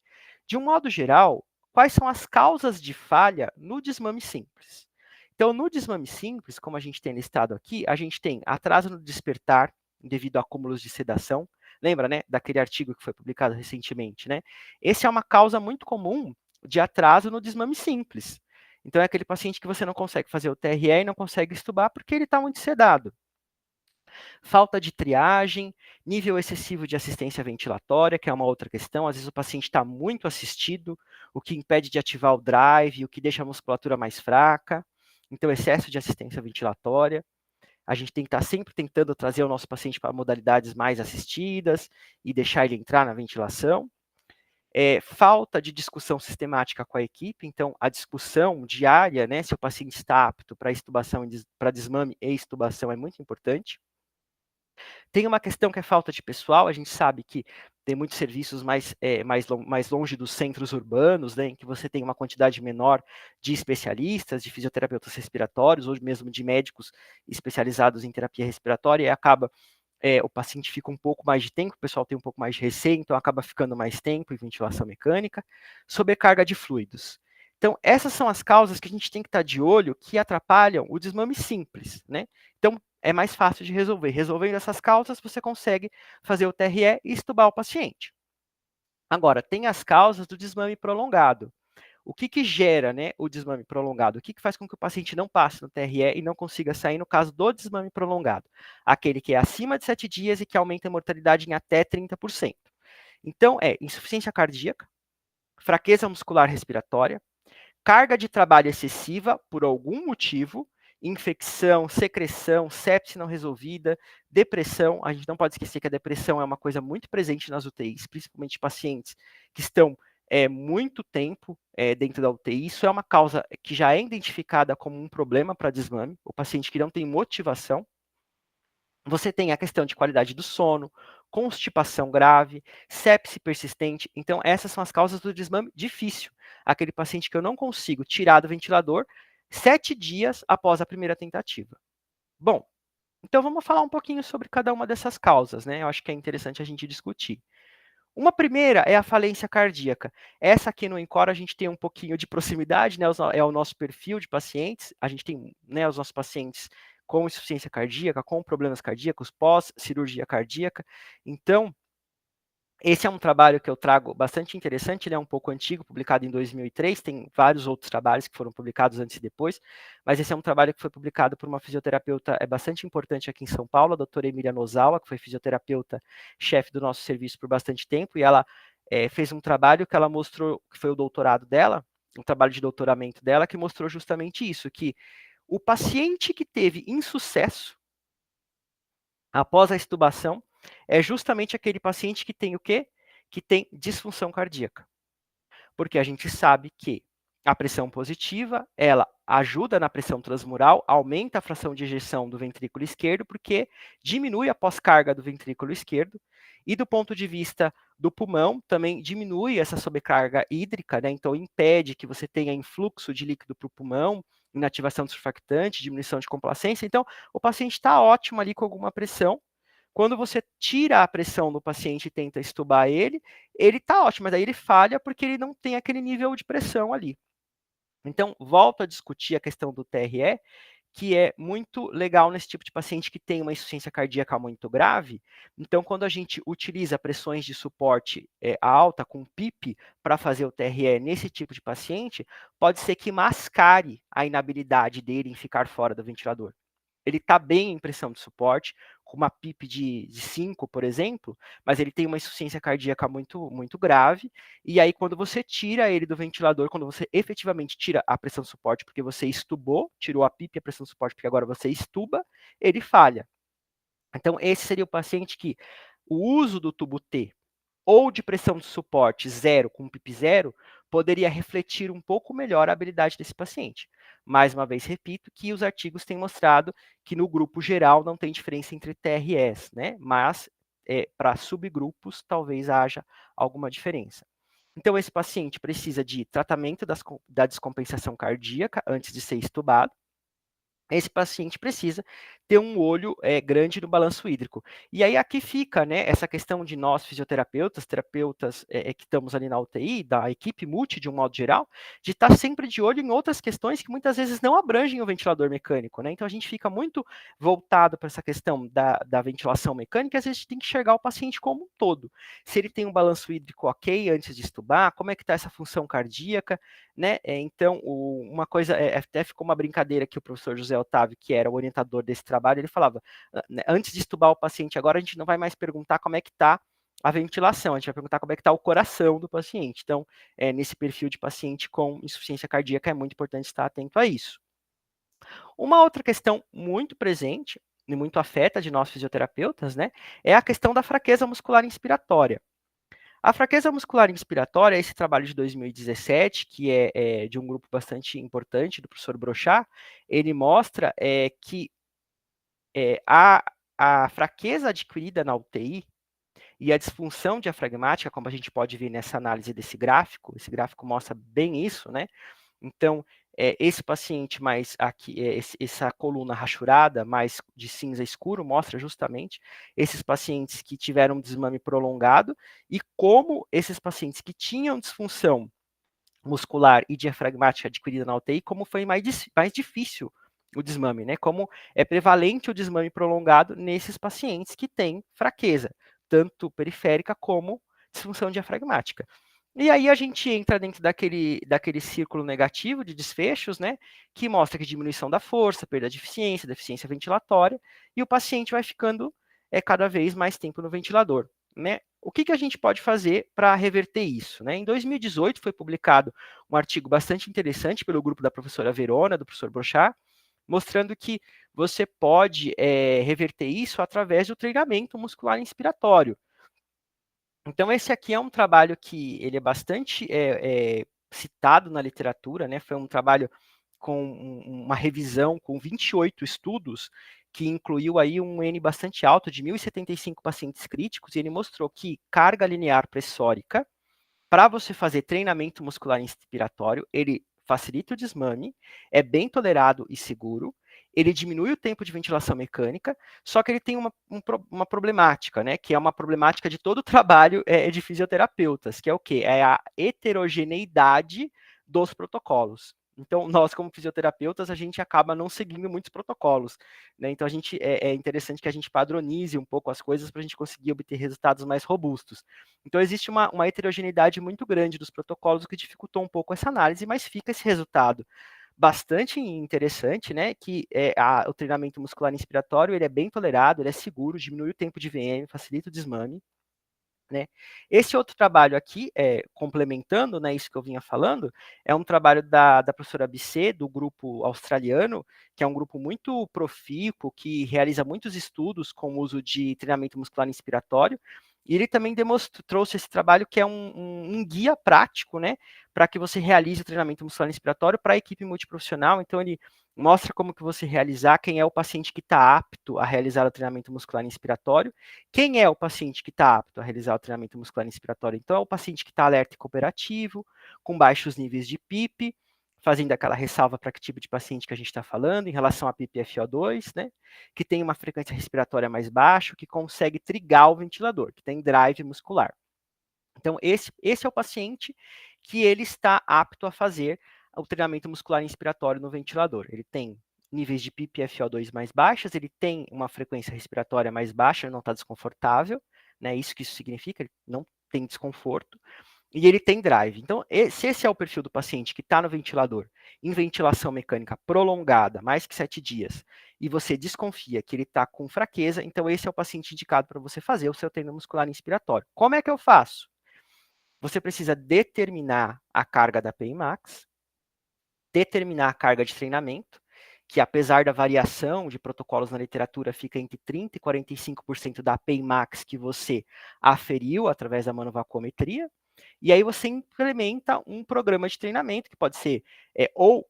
Speaker 1: De um modo geral, quais são as causas de falha no desmame simples? Então, no desmame simples, como a gente tem listado aqui, a gente tem atraso no despertar devido a acúmulos de sedação. Lembra, né, daquele artigo que foi publicado recentemente, né? Essa é uma causa muito comum de atraso no desmame simples. Então, é aquele paciente que você não consegue fazer o TRE e não consegue estubar porque ele está muito sedado. Falta de triagem, nível excessivo de assistência ventilatória, que é uma outra questão. Às vezes o paciente está muito assistido, o que impede de ativar o drive, o que deixa a musculatura mais fraca. Então, excesso de assistência ventilatória. A gente tem que estar sempre tentando trazer o nosso paciente para modalidades mais assistidas e deixar ele entrar na ventilação. Falta de discussão sistemática com a equipe, então a discussão diária, né, se o paciente está apto para extubação, para desmame e extubação é muito importante. Tem uma questão que é falta de pessoal, a gente sabe que tem muitos serviços mais longe dos centros urbanos, né, em que você tem uma quantidade menor de especialistas, de fisioterapeutas respiratórios, ou mesmo de médicos especializados em terapia respiratória, e acaba o paciente fica um pouco mais de tempo, o pessoal tem um pouco mais de receio, então acaba ficando mais tempo em ventilação mecânica. Sobrecarga de fluidos. Então, essas são as causas que a gente tem que estar de olho que atrapalham o desmame simples, né? Então, é mais fácil de resolver. Resolvendo essas causas, você consegue fazer o TRE e estubar o paciente. Agora, tem as causas do desmame prolongado. O que gera, né, o desmame prolongado? O que faz com que o paciente não passe no TRE e não consiga sair no caso do desmame prolongado? Aquele que é acima de 7 dias e que aumenta a mortalidade em até 30%. Então, é insuficiência cardíaca, fraqueza muscular respiratória, carga de trabalho excessiva por algum motivo, infecção, secreção, sepse não resolvida, depressão. A gente não pode esquecer que a depressão é uma coisa muito presente nas UTIs, principalmente pacientes que estão muito tempo dentro da UTI. Isso é uma causa que já é identificada como um problema para desmame, o paciente que não tem motivação. Você tem a questão de qualidade do sono, constipação grave, sepse persistente. Então, essas são as causas do desmame difícil. Aquele paciente que eu não consigo tirar do ventilador 7 dias após a primeira tentativa. Bom, então vamos falar um pouquinho sobre cada uma dessas causas, né? Eu acho que é interessante a gente discutir. Uma primeira é a falência cardíaca. Essa aqui no Encore a gente tem um pouquinho de proximidade, né? É o nosso perfil de pacientes. A gente tem, né, os nossos pacientes com insuficiência cardíaca, com problemas cardíacos, pós-cirurgia cardíaca. Então, esse é um trabalho que eu trago bastante interessante, ele é um pouco antigo, publicado em 2003, tem vários outros trabalhos que foram publicados antes e depois, mas esse é um trabalho que foi publicado por uma fisioterapeuta bastante importante aqui em São Paulo, a doutora Emília Nozawa, que foi fisioterapeuta chefe do nosso serviço por bastante tempo, e ela fez um trabalho que ela mostrou, que foi o doutorado dela, um trabalho de doutoramento dela, que mostrou justamente isso, que o paciente que teve insucesso após a extubação é justamente aquele paciente que tem o quê? Que tem disfunção cardíaca. Porque a gente sabe que a pressão positiva, ela ajuda na pressão transmural, aumenta a fração de ejeção do ventrículo esquerdo, porque diminui a pós-carga do ventrículo esquerdo, e do ponto de vista do pulmão, também diminui essa sobrecarga hídrica, né? Então impede que você tenha influxo de líquido para o pulmão, inativação do surfactante, diminuição de complacência. Então, o paciente está ótimo ali com alguma pressão. Quando você tira a pressão do paciente e tenta estubar ele está ótimo, mas aí ele falha porque ele não tem aquele nível de pressão ali. Então, volto a discutir a questão do TRE, que é muito legal nesse tipo de paciente que tem uma insuficiência cardíaca muito grave. Então, quando a gente utiliza pressões de suporte alta, com PIP, para fazer o TRE nesse tipo de paciente, pode ser que mascare a inabilidade dele em ficar fora do ventilador. Ele está bem em pressão de suporte, com uma PIP de 5, por exemplo, mas ele tem uma insuficiência cardíaca muito, muito grave, e aí quando você tira ele do ventilador, quando você efetivamente tira a pressão de suporte, porque você estubou, tirou a PIP e a pressão de suporte, porque agora você estuba, ele falha. Então, esse seria o paciente que o uso do tubo T ou de pressão de suporte zero com PIP zero, poderia refletir um pouco melhor a habilidade desse paciente. Mais uma vez, repito que os artigos têm mostrado que no grupo geral não tem diferença entre TRS, né? Mas para subgrupos talvez haja alguma diferença. Então, esse paciente precisa de tratamento da descompensação cardíaca antes de ser estubado. Esse paciente precisa ter um olho grande no balanço hídrico. E aí aqui fica, né, essa questão de nós, fisioterapeutas, terapeutas que estamos ali na UTI, da equipe multi de um modo geral, de estar sempre de olho em outras questões que muitas vezes não abrangem o ventilador mecânico, né? Então a gente fica muito voltado para essa questão da ventilação mecânica, e às vezes a gente tem que enxergar o paciente como um todo. Se ele tem um balanço hídrico ok antes de estubar, como é que está essa função cardíaca, né? Então, uma coisa, até ficou uma brincadeira que o professor José Otávio, que era o orientador desse trabalho, ele falava, antes de estubar o paciente, agora a gente não vai mais perguntar como é que está a ventilação, a gente vai perguntar como é que está o coração do paciente. Então, nesse perfil de paciente com insuficiência cardíaca, é muito importante estar atento a isso. Uma outra questão muito presente, e muito afeta de nós fisioterapeutas, né, é a questão da fraqueza muscular inspiratória. A fraqueza muscular inspiratória, esse trabalho de 2017, que é de um grupo bastante importante, do professor Brochá, ele mostra que a fraqueza adquirida na UTI e a disfunção diafragmática, como a gente pode ver nessa análise desse gráfico, esse gráfico mostra bem isso, né? Então, esse paciente mais aqui, essa coluna rachurada, mais de cinza escuro, mostra justamente esses pacientes que tiveram desmame prolongado e como esses pacientes que tinham disfunção muscular e diafragmática adquirida na UTI, como foi mais difícil o desmame, né? Como é prevalente o desmame prolongado nesses pacientes que têm fraqueza, tanto periférica como disfunção diafragmática. E aí a gente entra dentro daquele círculo negativo de desfechos, né? Que mostra que diminuição da força, perda de eficiência, deficiência ventilatória, e o paciente vai ficando cada vez mais tempo no ventilador, né? O que a gente pode fazer para reverter isso? Né? Em 2018 foi publicado um artigo bastante interessante pelo grupo da professora Verona, do professor Brochard, mostrando que você pode reverter isso através do treinamento muscular inspiratório. Então, esse aqui é um trabalho que ele é bastante citado na literatura, né? Foi um trabalho com uma revisão com 28 estudos, que incluiu aí um N bastante alto, de 1.075 pacientes críticos, e ele mostrou que carga linear pressórica, para você fazer treinamento muscular inspiratório, ele facilita o desmame, é bem tolerado e seguro, ele diminui o tempo de ventilação mecânica, só que ele tem uma problemática, né? Que é uma problemática de todo o trabalho de fisioterapeutas, que é o quê? É a heterogeneidade dos protocolos. Então, nós, como fisioterapeutas, a gente acaba não seguindo muitos protocolos, né? Então, é interessante que a gente padronize um pouco as coisas para a gente conseguir obter resultados mais robustos. Então, existe uma heterogeneidade muito grande dos protocolos, o que dificultou um pouco essa análise, mas fica esse resultado bastante interessante, né? Que o treinamento muscular inspiratório ele é bem tolerado, ele é seguro, diminui o tempo de VM, facilita o desmame. Né? Esse outro trabalho aqui, complementando, né, isso que eu vinha falando, é um trabalho da professora Bisset, do grupo australiano, que é um grupo muito profícuo, que realiza muitos estudos com o uso de treinamento muscular inspiratório, e ele também trouxe esse trabalho que é um guia prático, né, para que você realize o treinamento muscular inspiratório para a equipe multiprofissional. Então, ele mostra como que você realizar, quem é o paciente que está apto a realizar o treinamento muscular inspiratório. Quem é o paciente que está apto a realizar o treinamento muscular inspiratório? Então, é o paciente que está alerta e cooperativo, com baixos níveis de PIP, fazendo aquela ressalva para que tipo de paciente que a gente está falando, em relação a PIP-FO2, né? Que tem uma frequência respiratória mais baixa, que consegue trigar o ventilador, que tem drive muscular. Então, esse é o paciente que ele está apto a fazer o treinamento muscular inspiratório no ventilador. Ele tem níveis de PIP e FO2 mais baixas, ele tem uma frequência respiratória mais baixa, ele não está desconfortável, né? Isso que isso significa, ele não tem desconforto, e ele tem drive. Então, se esse é o perfil do paciente que está no ventilador, em ventilação mecânica prolongada, mais que 7 dias, e você desconfia que ele está com fraqueza, então esse é o paciente indicado para você fazer o seu treino muscular inspiratório. Como é que eu faço? Você precisa determinar a carga da PI Max, determinar a carga de treinamento, que apesar da variação de protocolos na literatura, fica entre 30% e 45% da PI Max que você aferiu através da manovacometria, e aí você implementa um programa de treinamento, que pode ser ou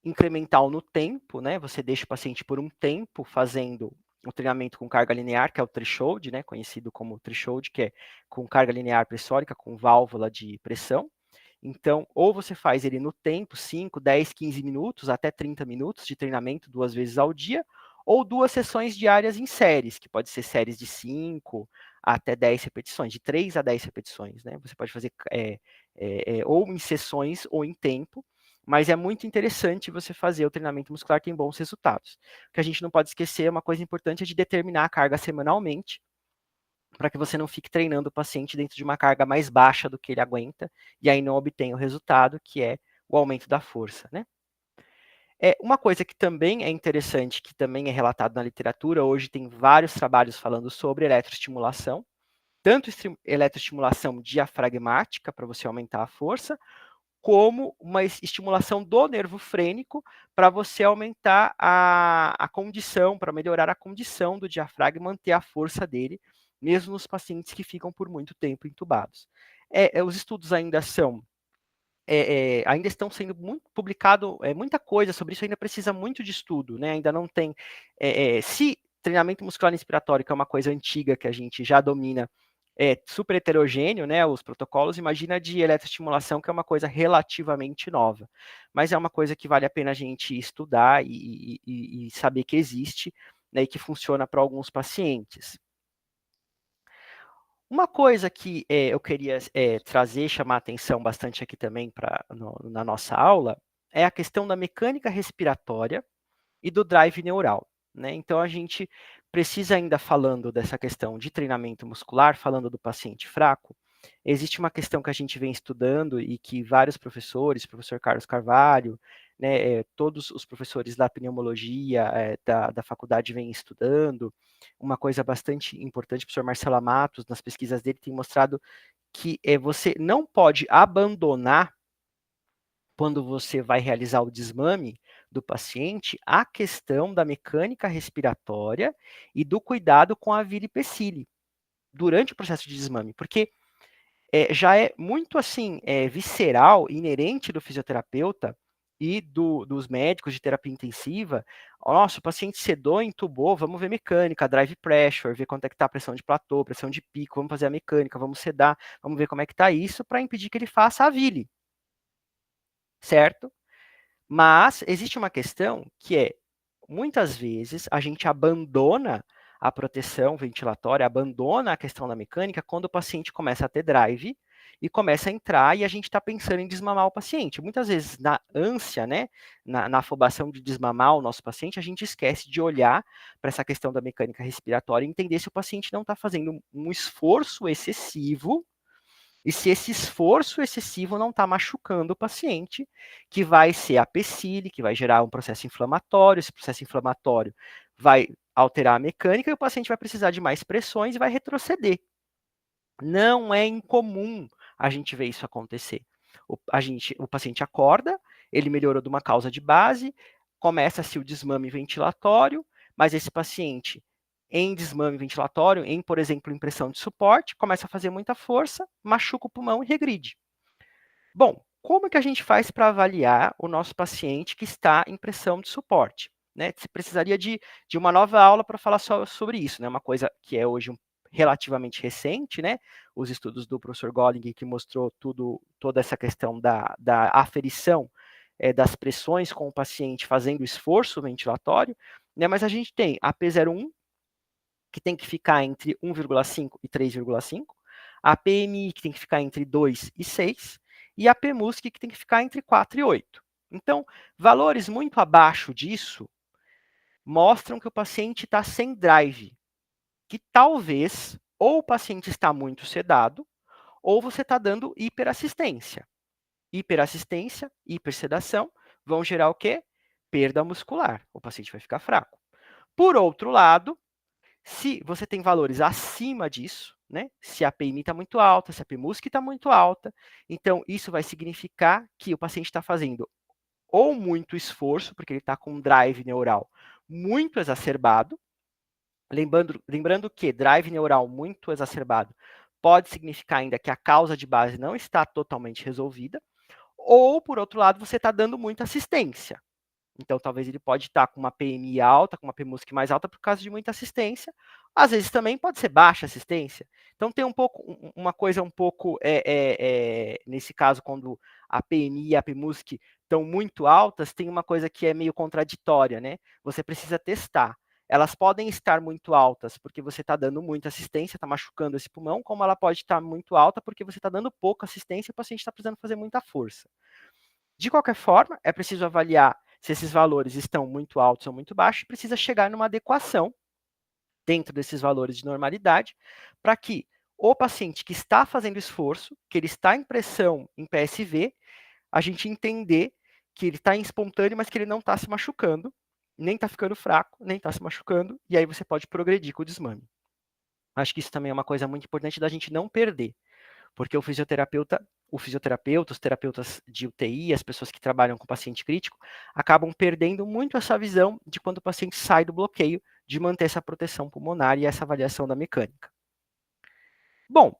Speaker 1: incremental no tempo, né? Você deixa o paciente por um tempo fazendo o treinamento com carga linear, que é o threshold, né? Conhecido como threshold, que é com carga linear pressórica, com válvula de pressão. Então, ou você faz ele no tempo, 5, 10, 15 minutos, até 30 minutos de treinamento 2 vezes ao dia, ou 2 sessões diárias em séries, que pode ser séries de 5 até 10 repetições, de 3 a 10 repetições, né? Você pode fazer ou em sessões ou em tempo, mas é muito interessante você fazer o treinamento muscular, tem bons resultados. O que a gente não pode esquecer, uma coisa importante é de determinar a carga semanalmente, para que você não fique treinando o paciente dentro de uma carga mais baixa do que ele aguenta, e aí não obtenha o resultado, que é o aumento da força, né? Uma coisa que também é interessante, que também é relatado na literatura, hoje tem vários trabalhos falando sobre eletroestimulação, tanto eletroestimulação diafragmática, para você aumentar a força, como uma estimulação do nervo frênico para você aumentar a condição, para melhorar a condição do diafragma e manter a força dele, mesmo nos pacientes que ficam por muito tempo entubados. Os estudos ainda estão sendo muito publicado, muita coisa sobre isso ainda precisa muito de estudo, né? Ainda não tem. Se treinamento muscular inspiratório, que é uma coisa antiga que a gente já domina, super heterogêneo, né? Os protocolos, imagina de eletroestimulação, que é uma coisa relativamente nova. Mas é uma coisa que vale a pena a gente estudar e saber que existe, né, e que funciona para alguns pacientes. Uma coisa que eu queria trazer, chamar a atenção bastante aqui também na nossa aula, é a questão da mecânica respiratória e do drive neural, né? Então, a gente precisa ainda, falando dessa questão de treinamento muscular, falando do paciente fraco, existe uma questão que a gente vem estudando e que vários professores, professor Carlos Carvalho, né, todos os professores da pneumologia da faculdade vêm estudando. Uma coisa bastante importante, o professor Marcelo Matos, nas pesquisas dele, tem mostrado que você não pode abandonar, quando você vai realizar o desmame do paciente, a questão da mecânica respiratória e do cuidado com a vilipecile durante o processo de desmame, porque já é muito assim, visceral, inerente do fisioterapeuta e dos médicos de terapia intensiva. Nossa, o paciente sedou, entubou, vamos ver mecânica, drive pressure, ver quanto é que está a pressão de platô, pressão de pico, vamos fazer a mecânica, vamos sedar, vamos ver como é que está isso, para impedir que ele faça a vili, certo? Mas existe uma questão que muitas vezes a gente abandona a proteção ventilatória, abandona a questão da mecânica quando o paciente começa a ter drive e começa a entrar e a gente está pensando em desmamar o paciente. Muitas vezes, na ânsia, né, na afobação de desmamar o nosso paciente, a gente esquece de olhar para essa questão da mecânica respiratória e entender se o paciente não está fazendo um esforço excessivo e se esse esforço excessivo não está machucando o paciente, que vai ser a PCILI, que vai gerar um processo inflamatório, esse processo inflamatório vai alterar a mecânica e o paciente vai precisar de mais pressões e vai retroceder. Não é incomum a gente ver isso acontecer. O paciente acorda, ele melhorou de uma causa de base, começa-se o desmame ventilatório, mas esse paciente em desmame ventilatório, por exemplo, impressão de suporte, começa a fazer muita força, machuca o pulmão e regride. Bom, como que a gente faz para avaliar o nosso paciente que está em pressão de suporte? Né? Você precisaria de uma nova aula para falar sobre isso, né? Uma coisa que é hoje relativamente recente, né? Os estudos do professor Golling, que mostrou toda essa questão da aferição das pressões com o paciente fazendo esforço ventilatório, né? Mas a gente tem a P01, que tem que ficar entre 1,5 e 3,5, a PMI, que tem que ficar entre 2 e 6, e a PMUSC, que tem que ficar entre 4 e 8. Então, valores muito abaixo disso mostram que o paciente está sem drive, que talvez ou o paciente está muito sedado, ou você está dando hiperassistência. Hiperassistência, hipersedação, vão gerar o quê? Perda muscular. O paciente vai ficar fraco. Por outro lado, se você tem valores acima disso, né? Se a PMI está muito alta, se a PMUSC está muito alta, então isso vai significar que o paciente está fazendo ou muito esforço, porque ele está com um drive neural muito exacerbado. Lembrando que drive neural muito exacerbado pode significar ainda que a causa de base não está totalmente resolvida, ou, por outro lado, você está dando muita assistência. Então, talvez ele pode estar com uma PMI alta, com uma PMUSC mais alta por causa de muita assistência. Às vezes também pode ser baixa assistência. Então, tem uma coisa um pouco, nesse caso, quando a PMI e a PMUSC estão muito altas, tem uma coisa que é meio contraditória, né? Você precisa testar. Elas podem estar muito altas porque você está dando muita assistência, está machucando esse pulmão, como ela pode estar muito alta porque você está dando pouca assistência e o paciente está precisando fazer muita força. De qualquer forma, é preciso avaliar se esses valores estão muito altos ou muito baixos, e precisa chegar numa adequação dentro desses valores de normalidade, para que o paciente que está fazendo esforço, que ele está em pressão em PSV, a gente entender que ele está em espontâneo, mas que ele não está se machucando, nem está ficando fraco, nem está se machucando, e aí você pode progredir com o desmame. Acho que isso também é uma coisa muito importante da gente não perder. Porque o fisioterapeuta, os terapeutas de UTI, as pessoas que trabalham com paciente crítico, acabam perdendo muito essa visão de quando o paciente sai do bloqueio, de manter essa proteção pulmonar e essa avaliação da mecânica. Bom,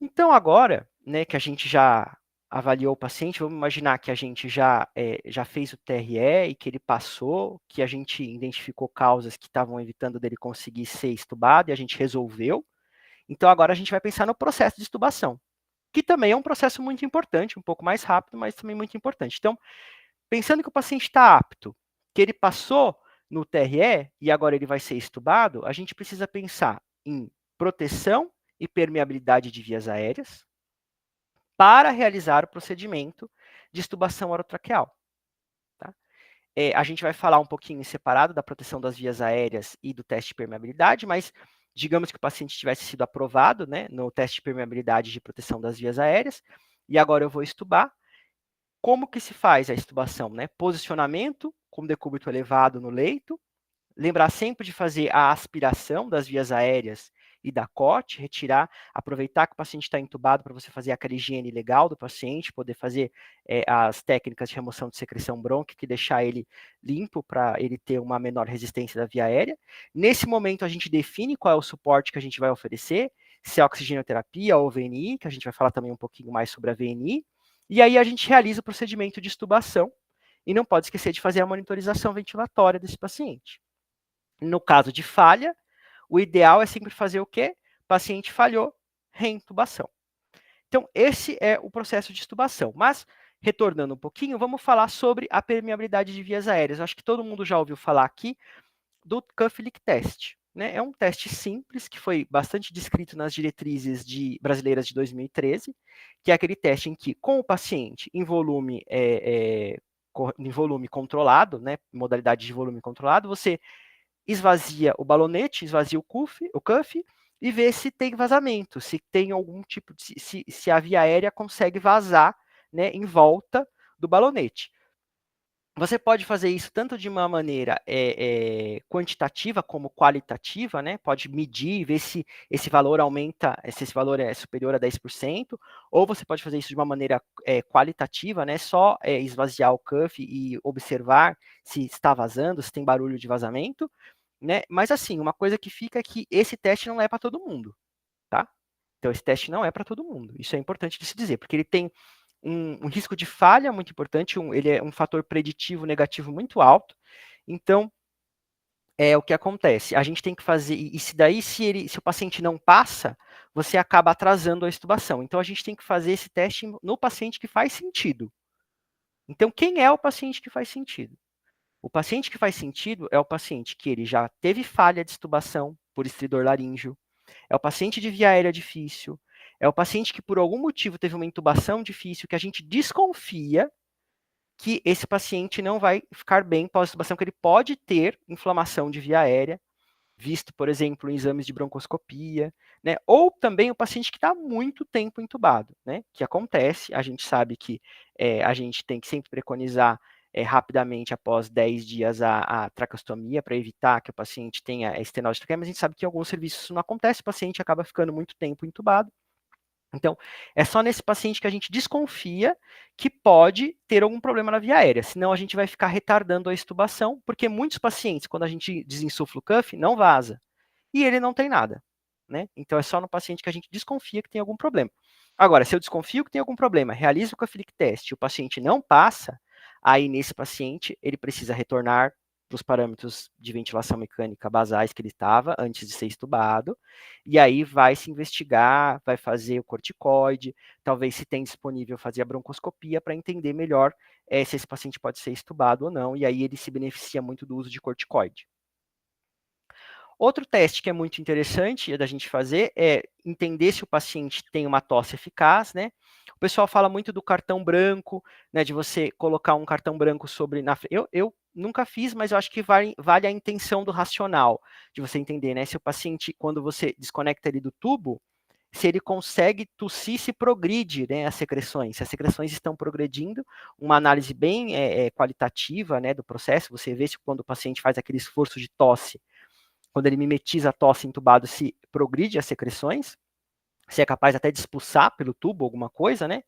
Speaker 1: então agora, né, que a gente já avaliou o paciente, vamos imaginar que a gente já fez o TRE e que ele passou, que a gente identificou causas que estavam evitando dele conseguir ser estubado e a gente resolveu. Então agora a gente vai pensar no processo de estubação, que também é um processo muito importante, um pouco mais rápido, mas também muito importante. Então, pensando que o paciente está apto, que ele passou no TRE e agora ele vai ser estubado, a gente precisa pensar em proteção e permeabilidade de vias aéreas para realizar o procedimento de estubação orotraqueal. Tá? a gente vai falar um pouquinho em separado da proteção das vias aéreas e do teste de permeabilidade, mas digamos que o paciente tivesse sido aprovado, né, no teste de permeabilidade de proteção das vias aéreas, e agora eu vou estubar. Como que se faz a estubação, né? Posicionamento com decúbito elevado no leito, lembrar sempre de fazer a aspiração das vias aéreas e da COT, retirar, aproveitar que o paciente está entubado para você fazer aquela higiene legal do paciente, poder fazer as técnicas de remoção de secreção brônquica e deixar ele limpo para ele ter uma menor resistência da via aérea. Nesse momento, a gente define qual é o suporte que a gente vai oferecer, se é oxigenoterapia ou VNI, que a gente vai falar também um pouquinho mais sobre a VNI, e aí a gente realiza o procedimento de extubação, e não pode esquecer de fazer a monitorização ventilatória desse paciente. No caso de falha, o ideal é sempre fazer o quê? Paciente falhou, reintubação. Então, esse é o processo de extubação. Mas, retornando um pouquinho, vamos falar sobre a permeabilidade de vias aéreas. Eu acho que todo mundo já ouviu falar aqui do Cuff Leak Test. Né? É um teste simples que foi bastante descrito nas diretrizes brasileiras de 2013, que é aquele teste em que, com o paciente em volume controlado, né, modalidade de volume controlado, você esvazia o balonete, esvazia o cuff e vê se tem vazamento, se tem algum tipo de, se a via aérea consegue vazar, né, em volta do balonete. Você pode fazer isso tanto de uma maneira quantitativa como qualitativa, né? Pode medir, ver se esse valor aumenta, se esse valor é superior a 10%, ou você pode fazer isso de uma maneira qualitativa, né? Só esvaziar o cuff e observar se está vazando, se tem barulho de vazamento, né? Mas assim, uma coisa que fica é que esse teste não é para todo mundo, tá? Então esse teste não é para todo mundo. Isso é importante de se dizer, porque ele tem um risco de falha muito importante, ele é um fator preditivo negativo muito alto. Então, é o que acontece. A gente tem que fazer, e se daí, se o paciente não passa, você acaba atrasando a extubação. Então, a gente tem que fazer esse teste no paciente que faz sentido. Então, quem é o paciente que faz sentido? O paciente que faz sentido é o paciente que ele já teve falha de extubação por estridor laríngeo, é o paciente de via aérea difícil, é o paciente que por algum motivo teve uma intubação difícil, que a gente desconfia que esse paciente não vai ficar bem pós-intubação, que ele pode ter inflamação de via aérea, visto, por exemplo, em exames de broncoscopia, né? Ou também o paciente que está muito tempo entubado, né? Que acontece, a gente sabe que a gente tem que sempre preconizar rapidamente após 10 dias a traqueostomia para evitar que o paciente tenha estenose de traqueia, mas a gente sabe que em alguns serviços isso não acontece, o paciente acaba ficando muito tempo entubado. Então, é só nesse paciente que a gente desconfia que pode ter algum problema na via aérea, senão a gente vai ficar retardando a extubação, porque muitos pacientes, quando a gente desinsufla o cuff, não vaza, e ele não tem nada, né? Então, é só no paciente que a gente desconfia que tem algum problema. Agora, se eu desconfio que tem algum problema, realizo o cuff leak test e o paciente não passa, aí nesse paciente ele precisa retornar para os parâmetros de ventilação mecânica basais que ele estava antes de ser estubado, e aí vai se investigar, vai fazer o corticoide, talvez se tem disponível fazer a broncoscopia para entender melhor se esse paciente pode ser estubado ou não, e aí ele se beneficia muito do uso de corticoide. Outro teste que é muito interessante da gente fazer é entender se o paciente tem uma tosse eficaz, né? O pessoal fala muito do cartão branco, né? De você colocar um cartão branco sobre na frente. Eu nunca fiz, mas eu acho que vale a intenção do racional, de você entender, né? Se o paciente, quando você desconecta ele do tubo, se ele consegue tossir, se progride, né, as secreções. Se as secreções estão progredindo, uma análise bem qualitativa, né, do processo, você vê se quando o paciente faz aquele esforço de tosse, quando ele mimetiza a tosse entubado, se progride as secreções, se é capaz até de expulsar pelo tubo alguma coisa, né?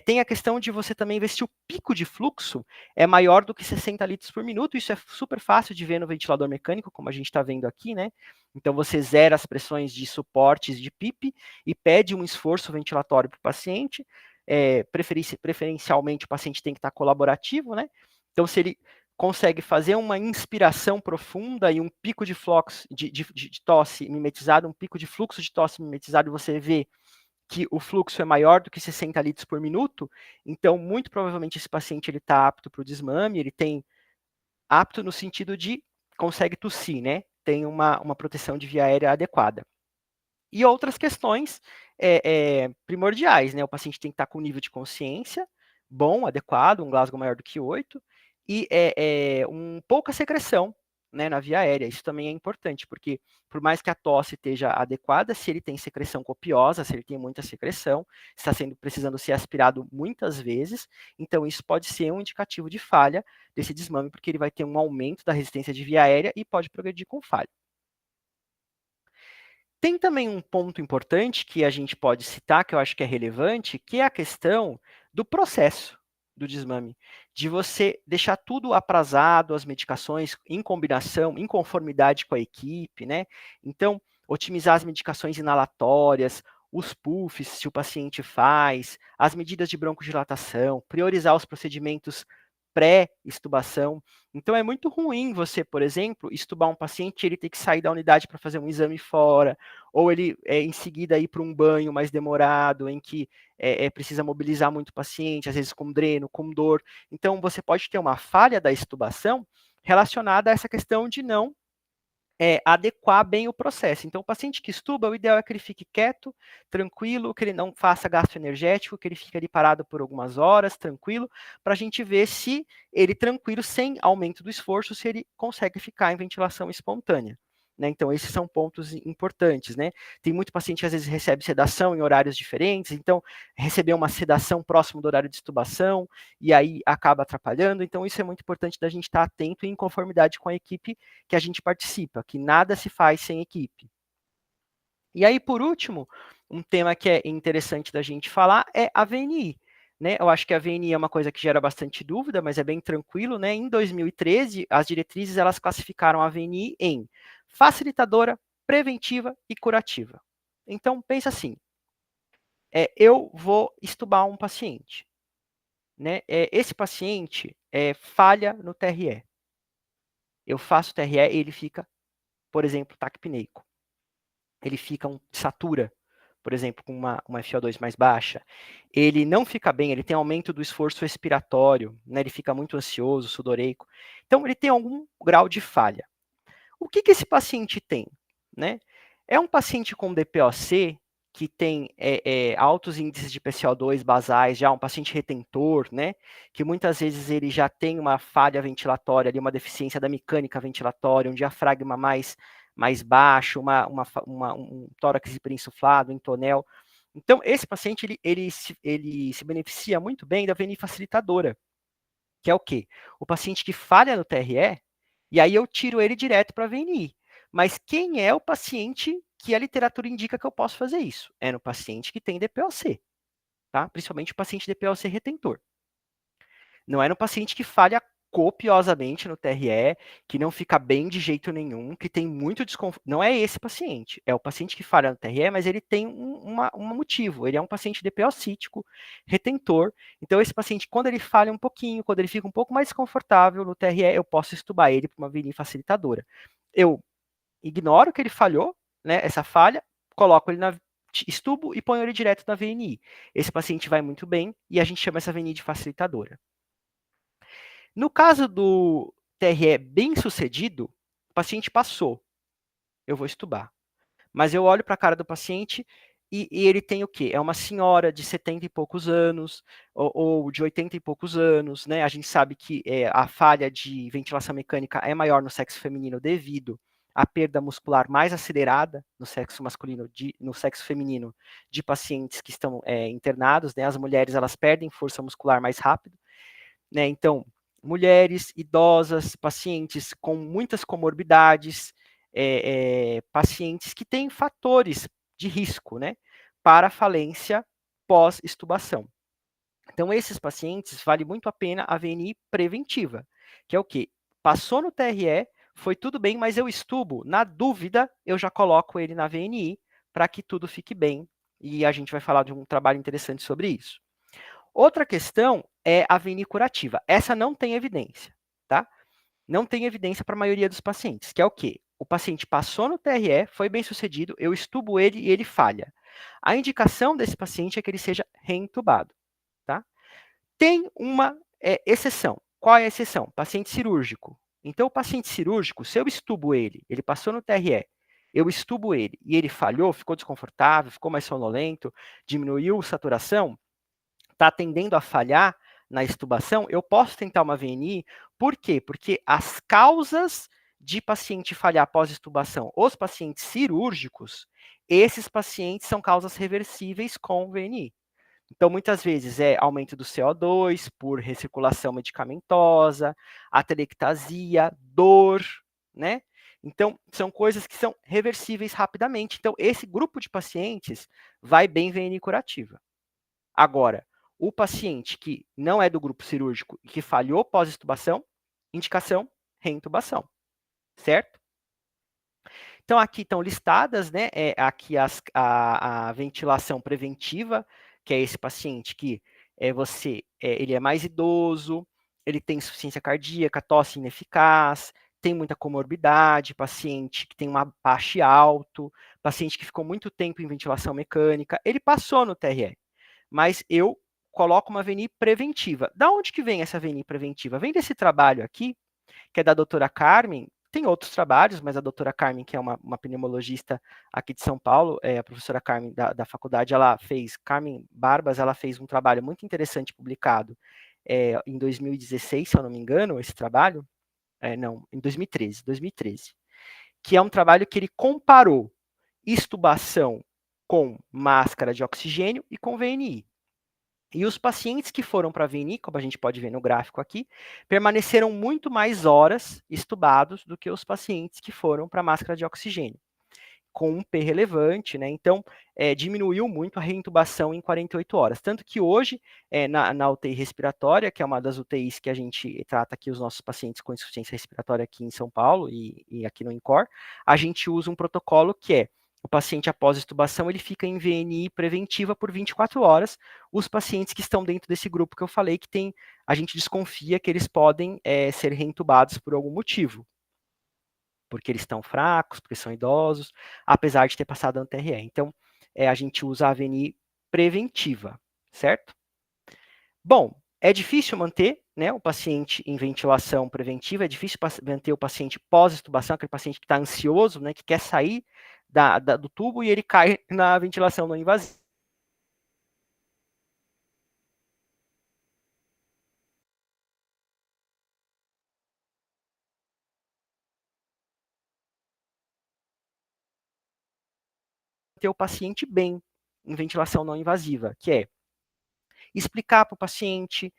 Speaker 1: Tem a questão de você também ver se o pico de fluxo é maior do que 60 litros por minuto. Isso é super fácil de ver no ventilador mecânico, como a gente está vendo aqui, né? Então você zera as pressões de suportes de PIP e pede um esforço ventilatório para o paciente. Preferencialmente o paciente tem que estar colaborativo, né? Então, se ele consegue fazer uma inspiração profunda e um pico de fluxo de tosse mimetizado, um pico de fluxo de tosse mimetizado, você vê que o fluxo é maior do que 60 litros por minuto, então muito provavelmente esse paciente ele está apto para o desmame, ele tem apto no sentido de consegue tossir, né? Tem uma proteção de via aérea adequada. E outras questões primordiais, né? O paciente tem que estar com nível de consciência bom, adequado, um Glasgow maior do que 8, e pouca secreção, né, na via aérea. Isso também é importante, porque por mais que a tosse esteja adequada, se ele tem secreção copiosa, se ele tem muita secreção, está precisando ser aspirado muitas vezes, então isso pode ser um indicativo de falha desse desmame, porque ele vai ter um aumento da resistência de via aérea e pode progredir com falha. Tem também um ponto importante que a gente pode citar, que eu acho que é relevante, que é a questão do processo do desmame, de você deixar tudo aprazado, as medicações em combinação, em conformidade com a equipe, né? Então, otimizar as medicações inalatórias, os puffs, se o paciente faz, as medidas de broncodilatação, priorizar os procedimentos pré-extubação. Então, é muito ruim você, por exemplo, extubar um paciente e ele ter que sair da unidade para fazer um exame fora, ou ele, em seguida, ir para um banho mais demorado, em que precisa mobilizar muito o paciente, às vezes com dreno, com dor. Então, você pode ter uma falha da extubação relacionada a essa questão de não adequar bem o processo. Então, o paciente que estuba, o ideal é que ele fique quieto, tranquilo, que ele não faça gasto energético, que ele fique ali parado por algumas horas, tranquilo, para a gente ver se ele, tranquilo, sem aumento do esforço, se ele consegue ficar em ventilação espontânea. Né? Então, esses são pontos importantes. Né? Tem muito paciente que às vezes recebe sedação em horários diferentes, então, receber uma sedação próximo do horário de extubação, e aí acaba atrapalhando. Então, isso é muito importante da gente estar atento e em conformidade com a equipe que a gente participa, que nada se faz sem equipe. E aí, por último, um tema que é interessante da gente falar é a VNI. Né? Eu acho que a VNI é uma coisa que gera bastante dúvida, mas é bem tranquilo. Né? Em 2013, as diretrizes elas classificaram a VNI em facilitadora, preventiva e curativa. Então, pensa assim, eu vou estubar um paciente. Né? Esse paciente falha no TRE. Eu faço o TRE e ele fica, por exemplo, taquipneico. Ele fica satura, por exemplo, com uma FiO2 mais baixa. Ele não fica bem, ele tem aumento do esforço respiratório, né? Ele fica muito ansioso, sudoreico. Então, ele tem algum grau de falha. O que esse paciente tem? Né? É um paciente com DPOC, que tem altos índices de PCO2 basais, já um paciente retentor, né? Que muitas vezes ele já tem uma falha ventilatória, ali, uma deficiência da mecânica ventilatória, um diafragma mais baixo, um tórax hiperinsuflado, um tonel. Então, esse paciente ele se beneficia muito bem da VNI facilitadora, que é o quê? O paciente que falha no TRE, e aí eu tiro ele direto para a VNI. Mas quem é o paciente que a literatura indica que eu posso fazer isso? É no paciente que tem DPOC, tá? Principalmente o paciente DPOC retentor. Não é no paciente que falha copiosamente no TRE, que não fica bem de jeito nenhum, que tem muito desconforto. Não é esse paciente. É o paciente que falha no TRE, mas ele tem um motivo. Ele é um paciente DPO-cítico, retentor. Então, esse paciente, quando ele falha um pouquinho, quando ele fica um pouco mais desconfortável no TRE, eu posso estubar ele para uma VNI facilitadora. Eu ignoro que ele falhou, né, essa falha, coloco ele na estubo e ponho ele direto na VNI. Esse paciente vai muito bem e a gente chama essa VNI de facilitadora. No caso do TRE bem sucedido, o paciente passou, eu vou estubar. Mas eu olho para a cara do paciente e ele tem o quê? É uma senhora de 70 e poucos anos, ou de 80 e poucos anos, né? A gente sabe que a falha de ventilação mecânica é maior no sexo feminino devido à perda muscular mais acelerada no sexo masculino, no sexo feminino, de pacientes que estão internados, né? As mulheres, elas perdem força muscular mais rápido, né? Então, mulheres, idosas, pacientes com muitas comorbidades, pacientes que têm fatores de risco, né, para falência pós-extubação. Então, esses pacientes, vale muito a pena a VNI preventiva, que é o quê? Passou no TRE, foi tudo bem, mas eu estubo, na dúvida, eu já coloco ele na VNI para que tudo fique bem, e a gente vai falar de um trabalho interessante sobre isso. Outra questão é a VNI curativa. Essa não tem evidência, tá? Não tem evidência para a maioria dos pacientes, que é o quê? O paciente passou no TRE, foi bem sucedido, eu estubo ele e ele falha. A indicação desse paciente é que ele seja reentubado, tá? Tem uma exceção. Qual é a exceção? Paciente cirúrgico. Então, o paciente cirúrgico, se eu estubo ele passou no TRE, eu estubo ele e ele falhou, ficou desconfortável, ficou mais sonolento, diminuiu a saturação, está tendendo a falhar na extubação, eu posso tentar uma VNI, Por quê? Porque as causas de paciente falhar após extubação, os pacientes cirúrgicos, esses pacientes são causas reversíveis com VNI. Então, muitas vezes é aumento do CO2 por recirculação medicamentosa, atelectasia, dor, né? Então, são coisas que são reversíveis rapidamente. Então, esse grupo de pacientes vai bem VNI curativa. Agora, o paciente que não é do grupo cirúrgico e que falhou pós-extubação, indicação, reintubação, certo? Então, aqui estão listadas, né, aqui a ventilação preventiva, que é esse paciente que ele é mais idoso, ele tem insuficiência cardíaca, tosse ineficaz, tem muita comorbidade, paciente que tem uma PASH alto, paciente que ficou muito tempo em ventilação mecânica, ele passou no TRE, mas eu coloco uma VNI preventiva. Da onde que vem essa VNI preventiva? Vem desse trabalho aqui, que é da doutora Carmen. Tem outros trabalhos, mas a doutora Carmen, que é uma pneumologista aqui de São Paulo, a professora Carmen da faculdade, Carmen Barbas, ela fez um trabalho muito interessante publicado em 2016, se eu não me engano, esse trabalho, não, em 2013, que é um trabalho que ele comparou extubação com máscara de oxigênio e com VNI. E os pacientes que foram para a VNI, como a gente pode ver no gráfico aqui, permaneceram muito mais horas estubados do que os pacientes que foram para a máscara de oxigênio, com um P relevante, né? Então, diminuiu muito a reintubação em 48 horas. Tanto que hoje, na UTI respiratória, que é uma das UTIs que a gente trata aqui os nossos pacientes com insuficiência respiratória aqui em São Paulo e aqui no INCOR, a gente usa um protocolo que é o paciente após extubação, ele fica em VNI preventiva por 24 horas. Os pacientes que estão dentro desse grupo que eu falei, a gente desconfia que eles podem ser reintubados por algum motivo. Porque eles estão fracos, porque são idosos, apesar de ter passado a TRE. Então, a gente usa a VNI preventiva, certo? Bom, é difícil manter, né, o paciente em ventilação preventiva, é difícil manter o paciente pós-extubação, aquele paciente que está ansioso, né, que quer sair do tubo e ele cai na ventilação não invasiva. Ter o paciente bem em ventilação não invasiva, que é explicar para o paciente,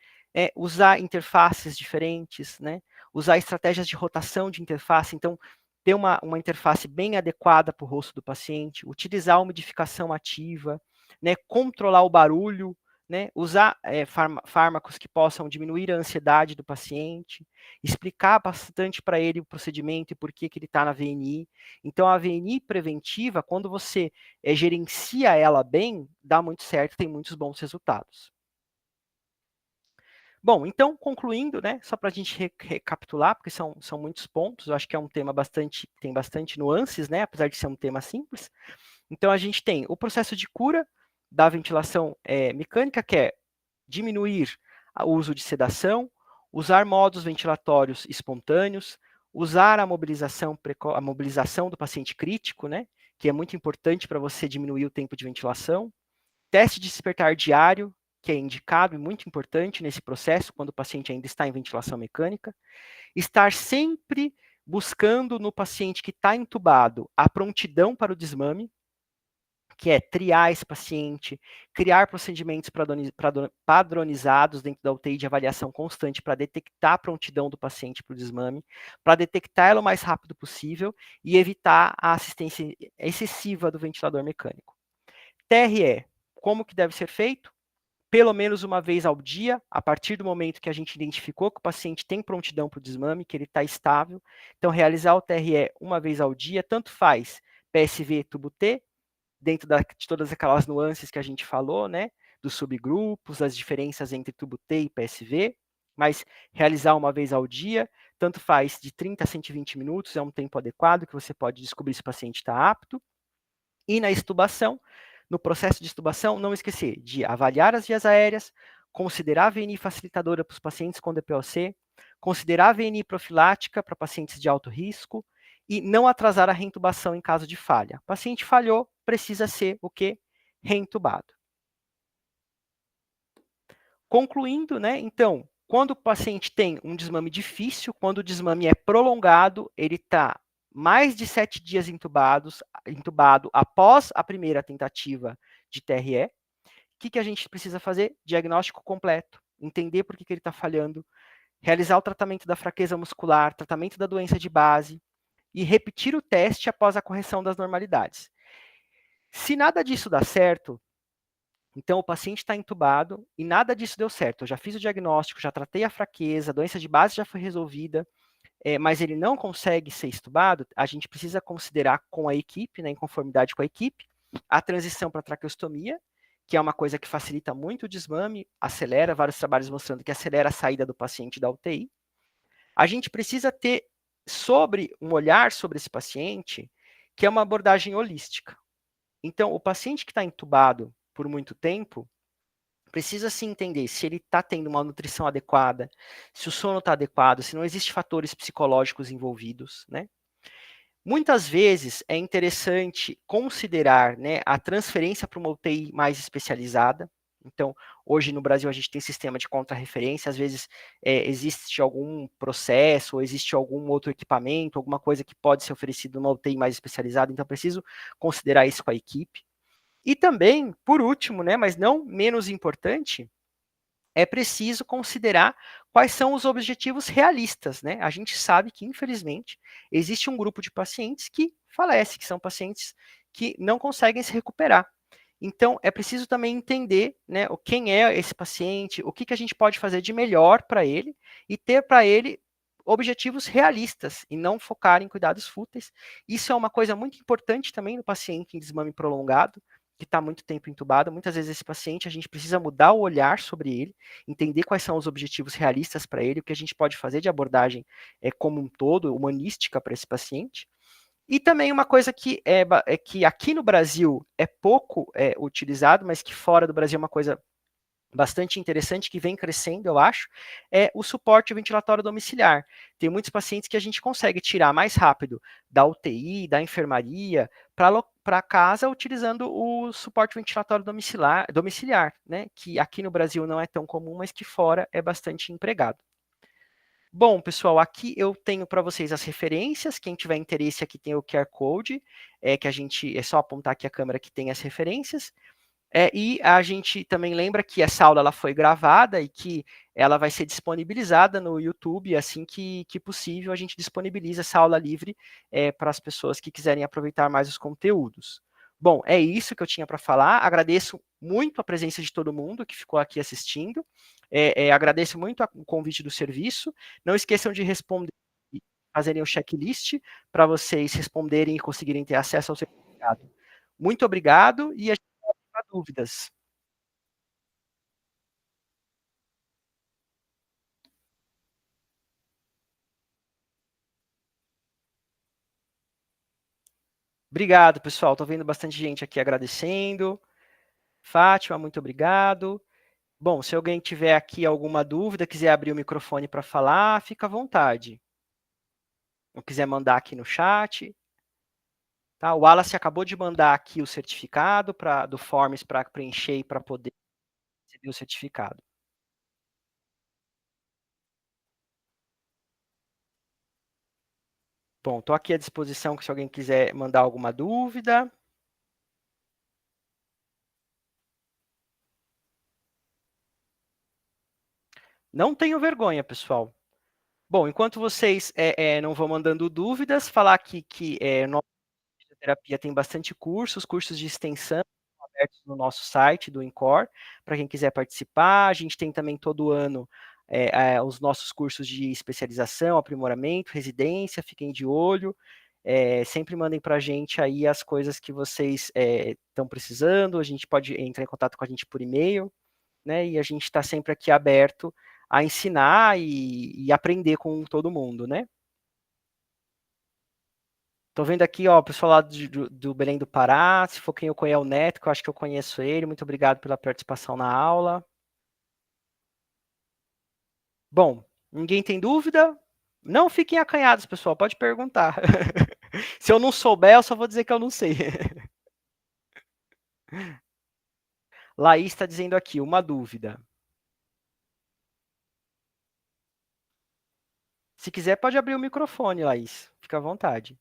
Speaker 1: usar interfaces diferentes, né? Usar estratégias de rotação de interface, então ter uma interface bem adequada para o rosto do paciente, utilizar a umidificação ativa, né? Controlar o barulho, né? Usar fármacos que possam diminuir a ansiedade do paciente, explicar bastante para ele o procedimento e por que ele está na VNI. Então, a VNI preventiva, quando você gerencia ela bem, dá muito certo, tem muitos bons resultados. Bom, então, concluindo, né, só para a gente recapitular, porque são muitos pontos, eu acho que é um tema tem bastante nuances, né, apesar de ser um tema simples. Então, a gente tem o processo de cura da ventilação mecânica, que é diminuir o uso de sedação, usar modos ventilatórios espontâneos, usar a mobilização do paciente crítico, né, que é muito importante para você diminuir o tempo de ventilação, teste de despertar diário, que é indicado e muito importante nesse processo, quando o paciente ainda está em ventilação mecânica. Estar sempre buscando no paciente que está entubado a prontidão para o desmame, que é triar esse paciente, criar procedimentos padronizados dentro da UTI de avaliação constante para detectar a prontidão do paciente para o desmame, para detectar ela o mais rápido possível e evitar a assistência excessiva do ventilador mecânico. TRE, como que deve ser feito? Pelo menos uma vez ao dia, a partir do momento que a gente identificou que o paciente tem prontidão para o desmame, que ele está estável. Então, realizar o TRE uma vez ao dia, tanto faz PSV tubo T, dentro de todas aquelas nuances que a gente falou, né? Dos subgrupos, as diferenças entre tubo T e PSV, mas realizar uma vez ao dia, tanto faz de 30 a 120 minutos, é um tempo adequado que você pode descobrir se o paciente está apto. E na extubação, no processo de extubação, não esquecer de avaliar as vias aéreas, considerar a VNI facilitadora para os pacientes com DPOC, considerar a VNI profilática para pacientes de alto risco e não atrasar a reintubação em caso de falha. O paciente falhou, precisa ser o quê? Reintubado. Concluindo, né, então, Quando o paciente tem um desmame difícil, quando o desmame é prolongado, ele está mais de 7 dias entubado após a primeira tentativa de TRE. O que a gente precisa fazer? Diagnóstico completo, entender por que ele está falhando, realizar o tratamento da fraqueza muscular, tratamento da doença de base e repetir o teste após a correção das normalidades. Se nada disso dá certo, então o paciente está entubado e nada disso deu certo. Eu já fiz o diagnóstico, já tratei a fraqueza, a doença de base já foi resolvida, mas ele não consegue ser estubado, a gente precisa considerar com a equipe, né, em conformidade com a equipe, a transição para traqueostomia, que é uma coisa que facilita muito o desmame, acelera, vários trabalhos mostrando que acelera a saída do paciente da UTI. A gente precisa ter um olhar sobre esse paciente, que é uma abordagem holística. Então, o paciente que está entubado por muito tempo, precisa se entender se ele está tendo uma nutrição adequada, se o sono está adequado, se não existem fatores psicológicos envolvidos, né? Muitas vezes é interessante considerar, né, a transferência para uma UTI mais especializada. Então, hoje no Brasil a gente tem sistema de contrarreferência, às vezes existe algum processo, ou existe algum outro equipamento, alguma coisa que pode ser oferecido numa UTI mais especializada, então preciso considerar isso com a equipe. E também, por último, né, mas não menos importante, é preciso considerar quais são os objetivos realistas, né? A gente sabe que, infelizmente, existe um grupo de pacientes que falece, que são pacientes que não conseguem se recuperar. Então, é preciso também entender, né, quem é esse paciente, o que a gente pode fazer de melhor para ele e ter para ele objetivos realistas e não focar em cuidados fúteis. Isso é uma coisa muito importante também no paciente em desmame prolongado, que está muito tempo entubado. Muitas vezes esse paciente, a gente precisa mudar o olhar sobre ele, entender quais são os objetivos realistas para ele, o que a gente pode fazer de abordagem como um todo, humanística para esse paciente. E também uma coisa é que aqui no Brasil é pouco utilizado, mas que fora do Brasil é uma coisa bastante interessante, que vem crescendo, eu acho, é o suporte ventilatório domiciliar. Tem muitos pacientes que a gente consegue tirar mais rápido da UTI, da enfermaria, para casa, utilizando o suporte ventilatório domiciliar, né, que aqui no Brasil não é tão comum, mas que fora é bastante empregado. Bom, pessoal, aqui eu tenho para vocês as referências. Quem tiver interesse, aqui tem o QR Code, que a gente é só apontar aqui a câmera que tem as referências. E a gente também lembra que essa aula ela foi gravada e que ela vai ser disponibilizada no YouTube assim que possível. A gente disponibiliza essa aula livre para as pessoas que quiserem aproveitar mais os conteúdos. Bom, é isso que eu tinha para falar. Agradeço muito a presença de todo mundo que ficou aqui assistindo. Agradeço muito o convite do serviço. Não esqueçam de responder, fazerem o checklist para vocês responderem e conseguirem ter acesso ao certificado. Muito obrigado e a gente para dúvidas. Obrigado, pessoal. Estou vendo bastante gente aqui agradecendo. Fátima, muito obrigado. Bom, se alguém tiver aqui alguma dúvida, quiser abrir o microfone para falar, fica à vontade. Ou quiser mandar aqui no chat. Tá? O Wallace acabou de mandar aqui o certificado do Forms para preencher e para poder receber o certificado. Bom, estou aqui à disposição se alguém quiser mandar alguma dúvida. Não tenho vergonha, pessoal. Bom, enquanto vocês não vão mandando dúvidas, falar aqui que nossa fisioterapia tem bastante cursos de extensão abertos no nosso site do INCOR, para quem quiser participar. A gente tem também todo ano os nossos cursos de especialização, aprimoramento, residência, fiquem de olho. Sempre mandem para a gente aí as coisas que vocês estão precisando. A gente pode entrar em contato com a gente por e-mail, né? E a gente está sempre aqui aberto a ensinar e aprender com todo mundo, né? Tô vendo aqui, ó, o pessoal lá do Belém do Pará, se for quem eu conheço, é o Neto, que eu acho que eu conheço ele. Muito obrigado pela participação na aula. Bom, ninguém tem dúvida? Não fiquem acanhados, pessoal, pode perguntar. Se eu não souber, eu só vou dizer que eu não sei. Laís está dizendo aqui, uma dúvida. Se quiser, pode abrir o microfone, Laís. Fica à vontade.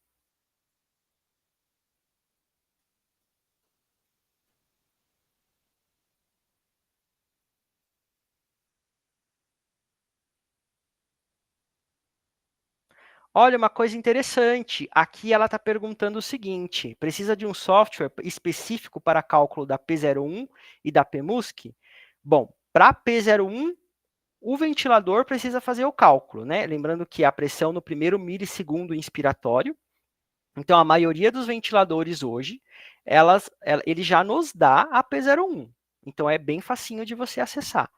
Speaker 1: Olha, uma coisa interessante. Aqui ela está perguntando o seguinte: precisa de um software específico para cálculo da P01 e da PMUSC? Bom, para P01, o ventilador precisa fazer o cálculo, né? Lembrando que a pressão no primeiro milissegundo inspiratório. Então, a maioria dos ventiladores hoje, ele já nos dá a P01. Então, é bem facinho de você acessar.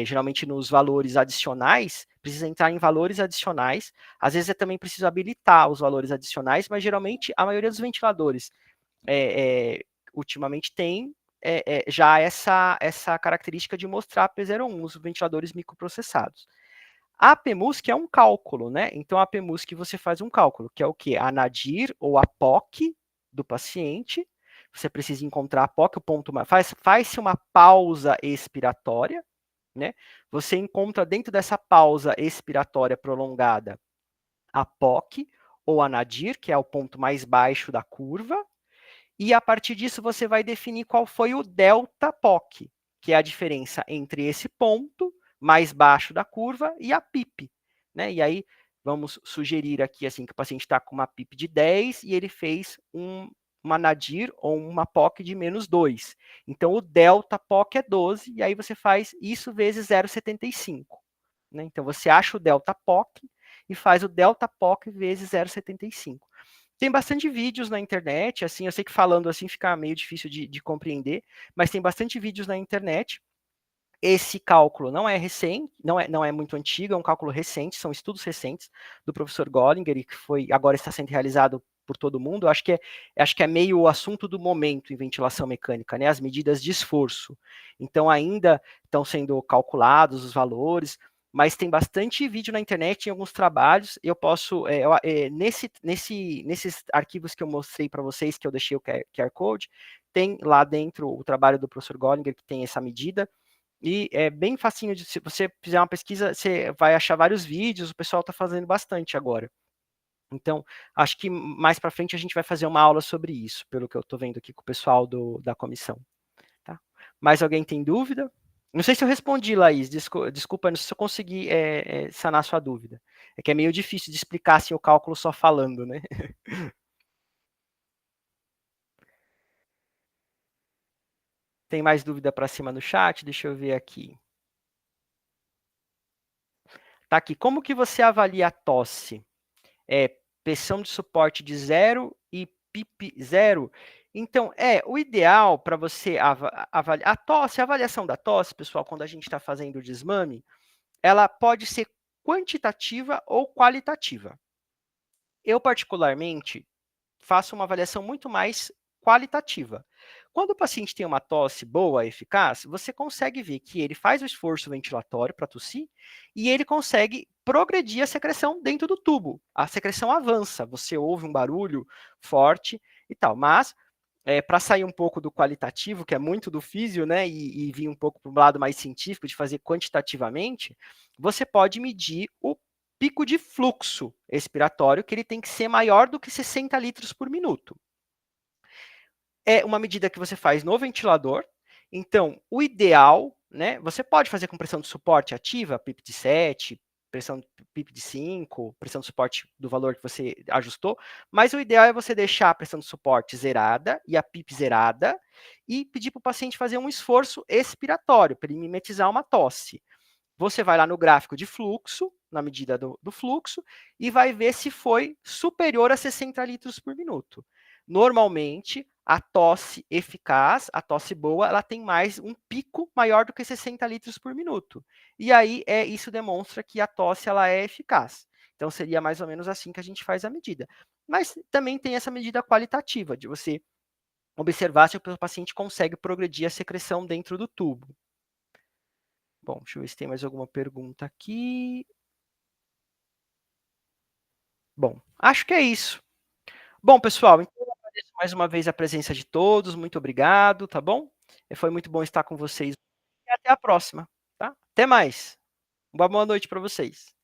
Speaker 1: Geralmente, nos valores adicionais, precisa entrar em valores adicionais. Às vezes, é também preciso habilitar os valores adicionais, mas, geralmente, a maioria dos ventiladores, ultimamente, tem já essa característica de mostrar a P01, os ventiladores microprocessados. A PMUSC é um cálculo, né? Então, a PMUSC você faz um cálculo, que é o quê? A nadir ou a POC do paciente. Você precisa encontrar a POC, o ponto faz-se uma pausa expiratória, né? Você encontra dentro dessa pausa expiratória prolongada a POC ou a nadir, que é o ponto mais baixo da curva, e a partir disso você vai definir qual foi o delta POC, que é a diferença entre esse ponto mais baixo da curva e a PIP. Né? E aí vamos sugerir aqui assim que o paciente está com uma PIP de 10 e ele fez uma nadir ou uma POC de menos 2. Então o delta POC é 12, e aí você faz isso vezes 0,75. Né? Então você acha o delta POC e faz o delta POC vezes 0,75. Tem bastante vídeos na internet, assim, eu sei que falando assim fica meio difícil de compreender, mas tem bastante vídeos na internet. Esse cálculo não é recente, não é muito antigo, é um cálculo recente, são estudos recentes do professor Gollinger, que agora está sendo realizado por todo mundo. Acho que é meio o assunto do momento em ventilação mecânica, né? As medidas de esforço. Então ainda estão sendo calculados os valores, mas tem bastante vídeo na internet em alguns trabalhos. Eu posso, nesses arquivos que eu mostrei para vocês, que eu deixei o QR Code, tem lá dentro o trabalho do professor Gollinger, que tem essa medida. E é bem facinho de, se você fizer uma pesquisa, você vai achar vários vídeos, o pessoal está fazendo bastante agora. Então, acho que mais para frente a gente vai fazer uma aula sobre isso, pelo que eu estou vendo aqui com o pessoal da comissão. Tá? Mais alguém tem dúvida? Não sei se eu respondi, Laís, desculpa, não sei se eu consegui sanar sua dúvida. É que é meio difícil de explicar assim, o cálculo só falando, né? Tem mais dúvida para cima no chat? Deixa eu ver aqui. Tá aqui. Como que você avalia a tosse? Pressão de suporte de 0 e PIP 0. Então, o ideal para você avaliar a tosse, a avaliação da tosse, pessoal, quando a gente está fazendo o desmame, ela pode ser quantitativa ou qualitativa. Eu, particularmente, faço uma avaliação muito mais qualitativa. Quando o paciente tem uma tosse boa, eficaz, você consegue ver que ele faz o esforço ventilatório para tossir e ele consegue progredir a secreção dentro do tubo. A secreção avança, você ouve um barulho forte e tal. Mas, para sair um pouco do qualitativo, que é muito do físio, né, e vir um pouco para o lado mais científico, de fazer quantitativamente, você pode medir o pico de fluxo expiratório, que ele tem que ser maior do que 60 litros por minuto. É uma medida que você faz no ventilador. Então, o ideal, né? Você pode fazer com pressão de suporte ativa, PIP de 7, pressão PIP de 5, pressão de suporte do valor que você ajustou, mas o ideal é você deixar a pressão de suporte zerada e a PIP zerada e pedir para o paciente fazer um esforço expiratório, para ele mimetizar uma tosse. Você vai lá no gráfico de fluxo, na medida do fluxo, e vai ver se foi superior a 60 litros por minuto. Normalmente, a tosse eficaz, a tosse boa, ela tem mais um pico maior do que 60 litros por minuto. E aí, isso demonstra que a tosse ela é eficaz. Então, seria mais ou menos assim que a gente faz a medida. Mas também tem essa medida qualitativa, de você observar se o paciente consegue progredir a secreção dentro do tubo. Bom, deixa eu ver se tem mais alguma pergunta aqui. Bom, acho que é isso. Bom, pessoal, então eu agradeço mais uma vez a presença de todos. Muito obrigado, tá bom? Foi muito bom estar com vocês. E até a próxima, tá? Até mais. Uma boa noite para vocês.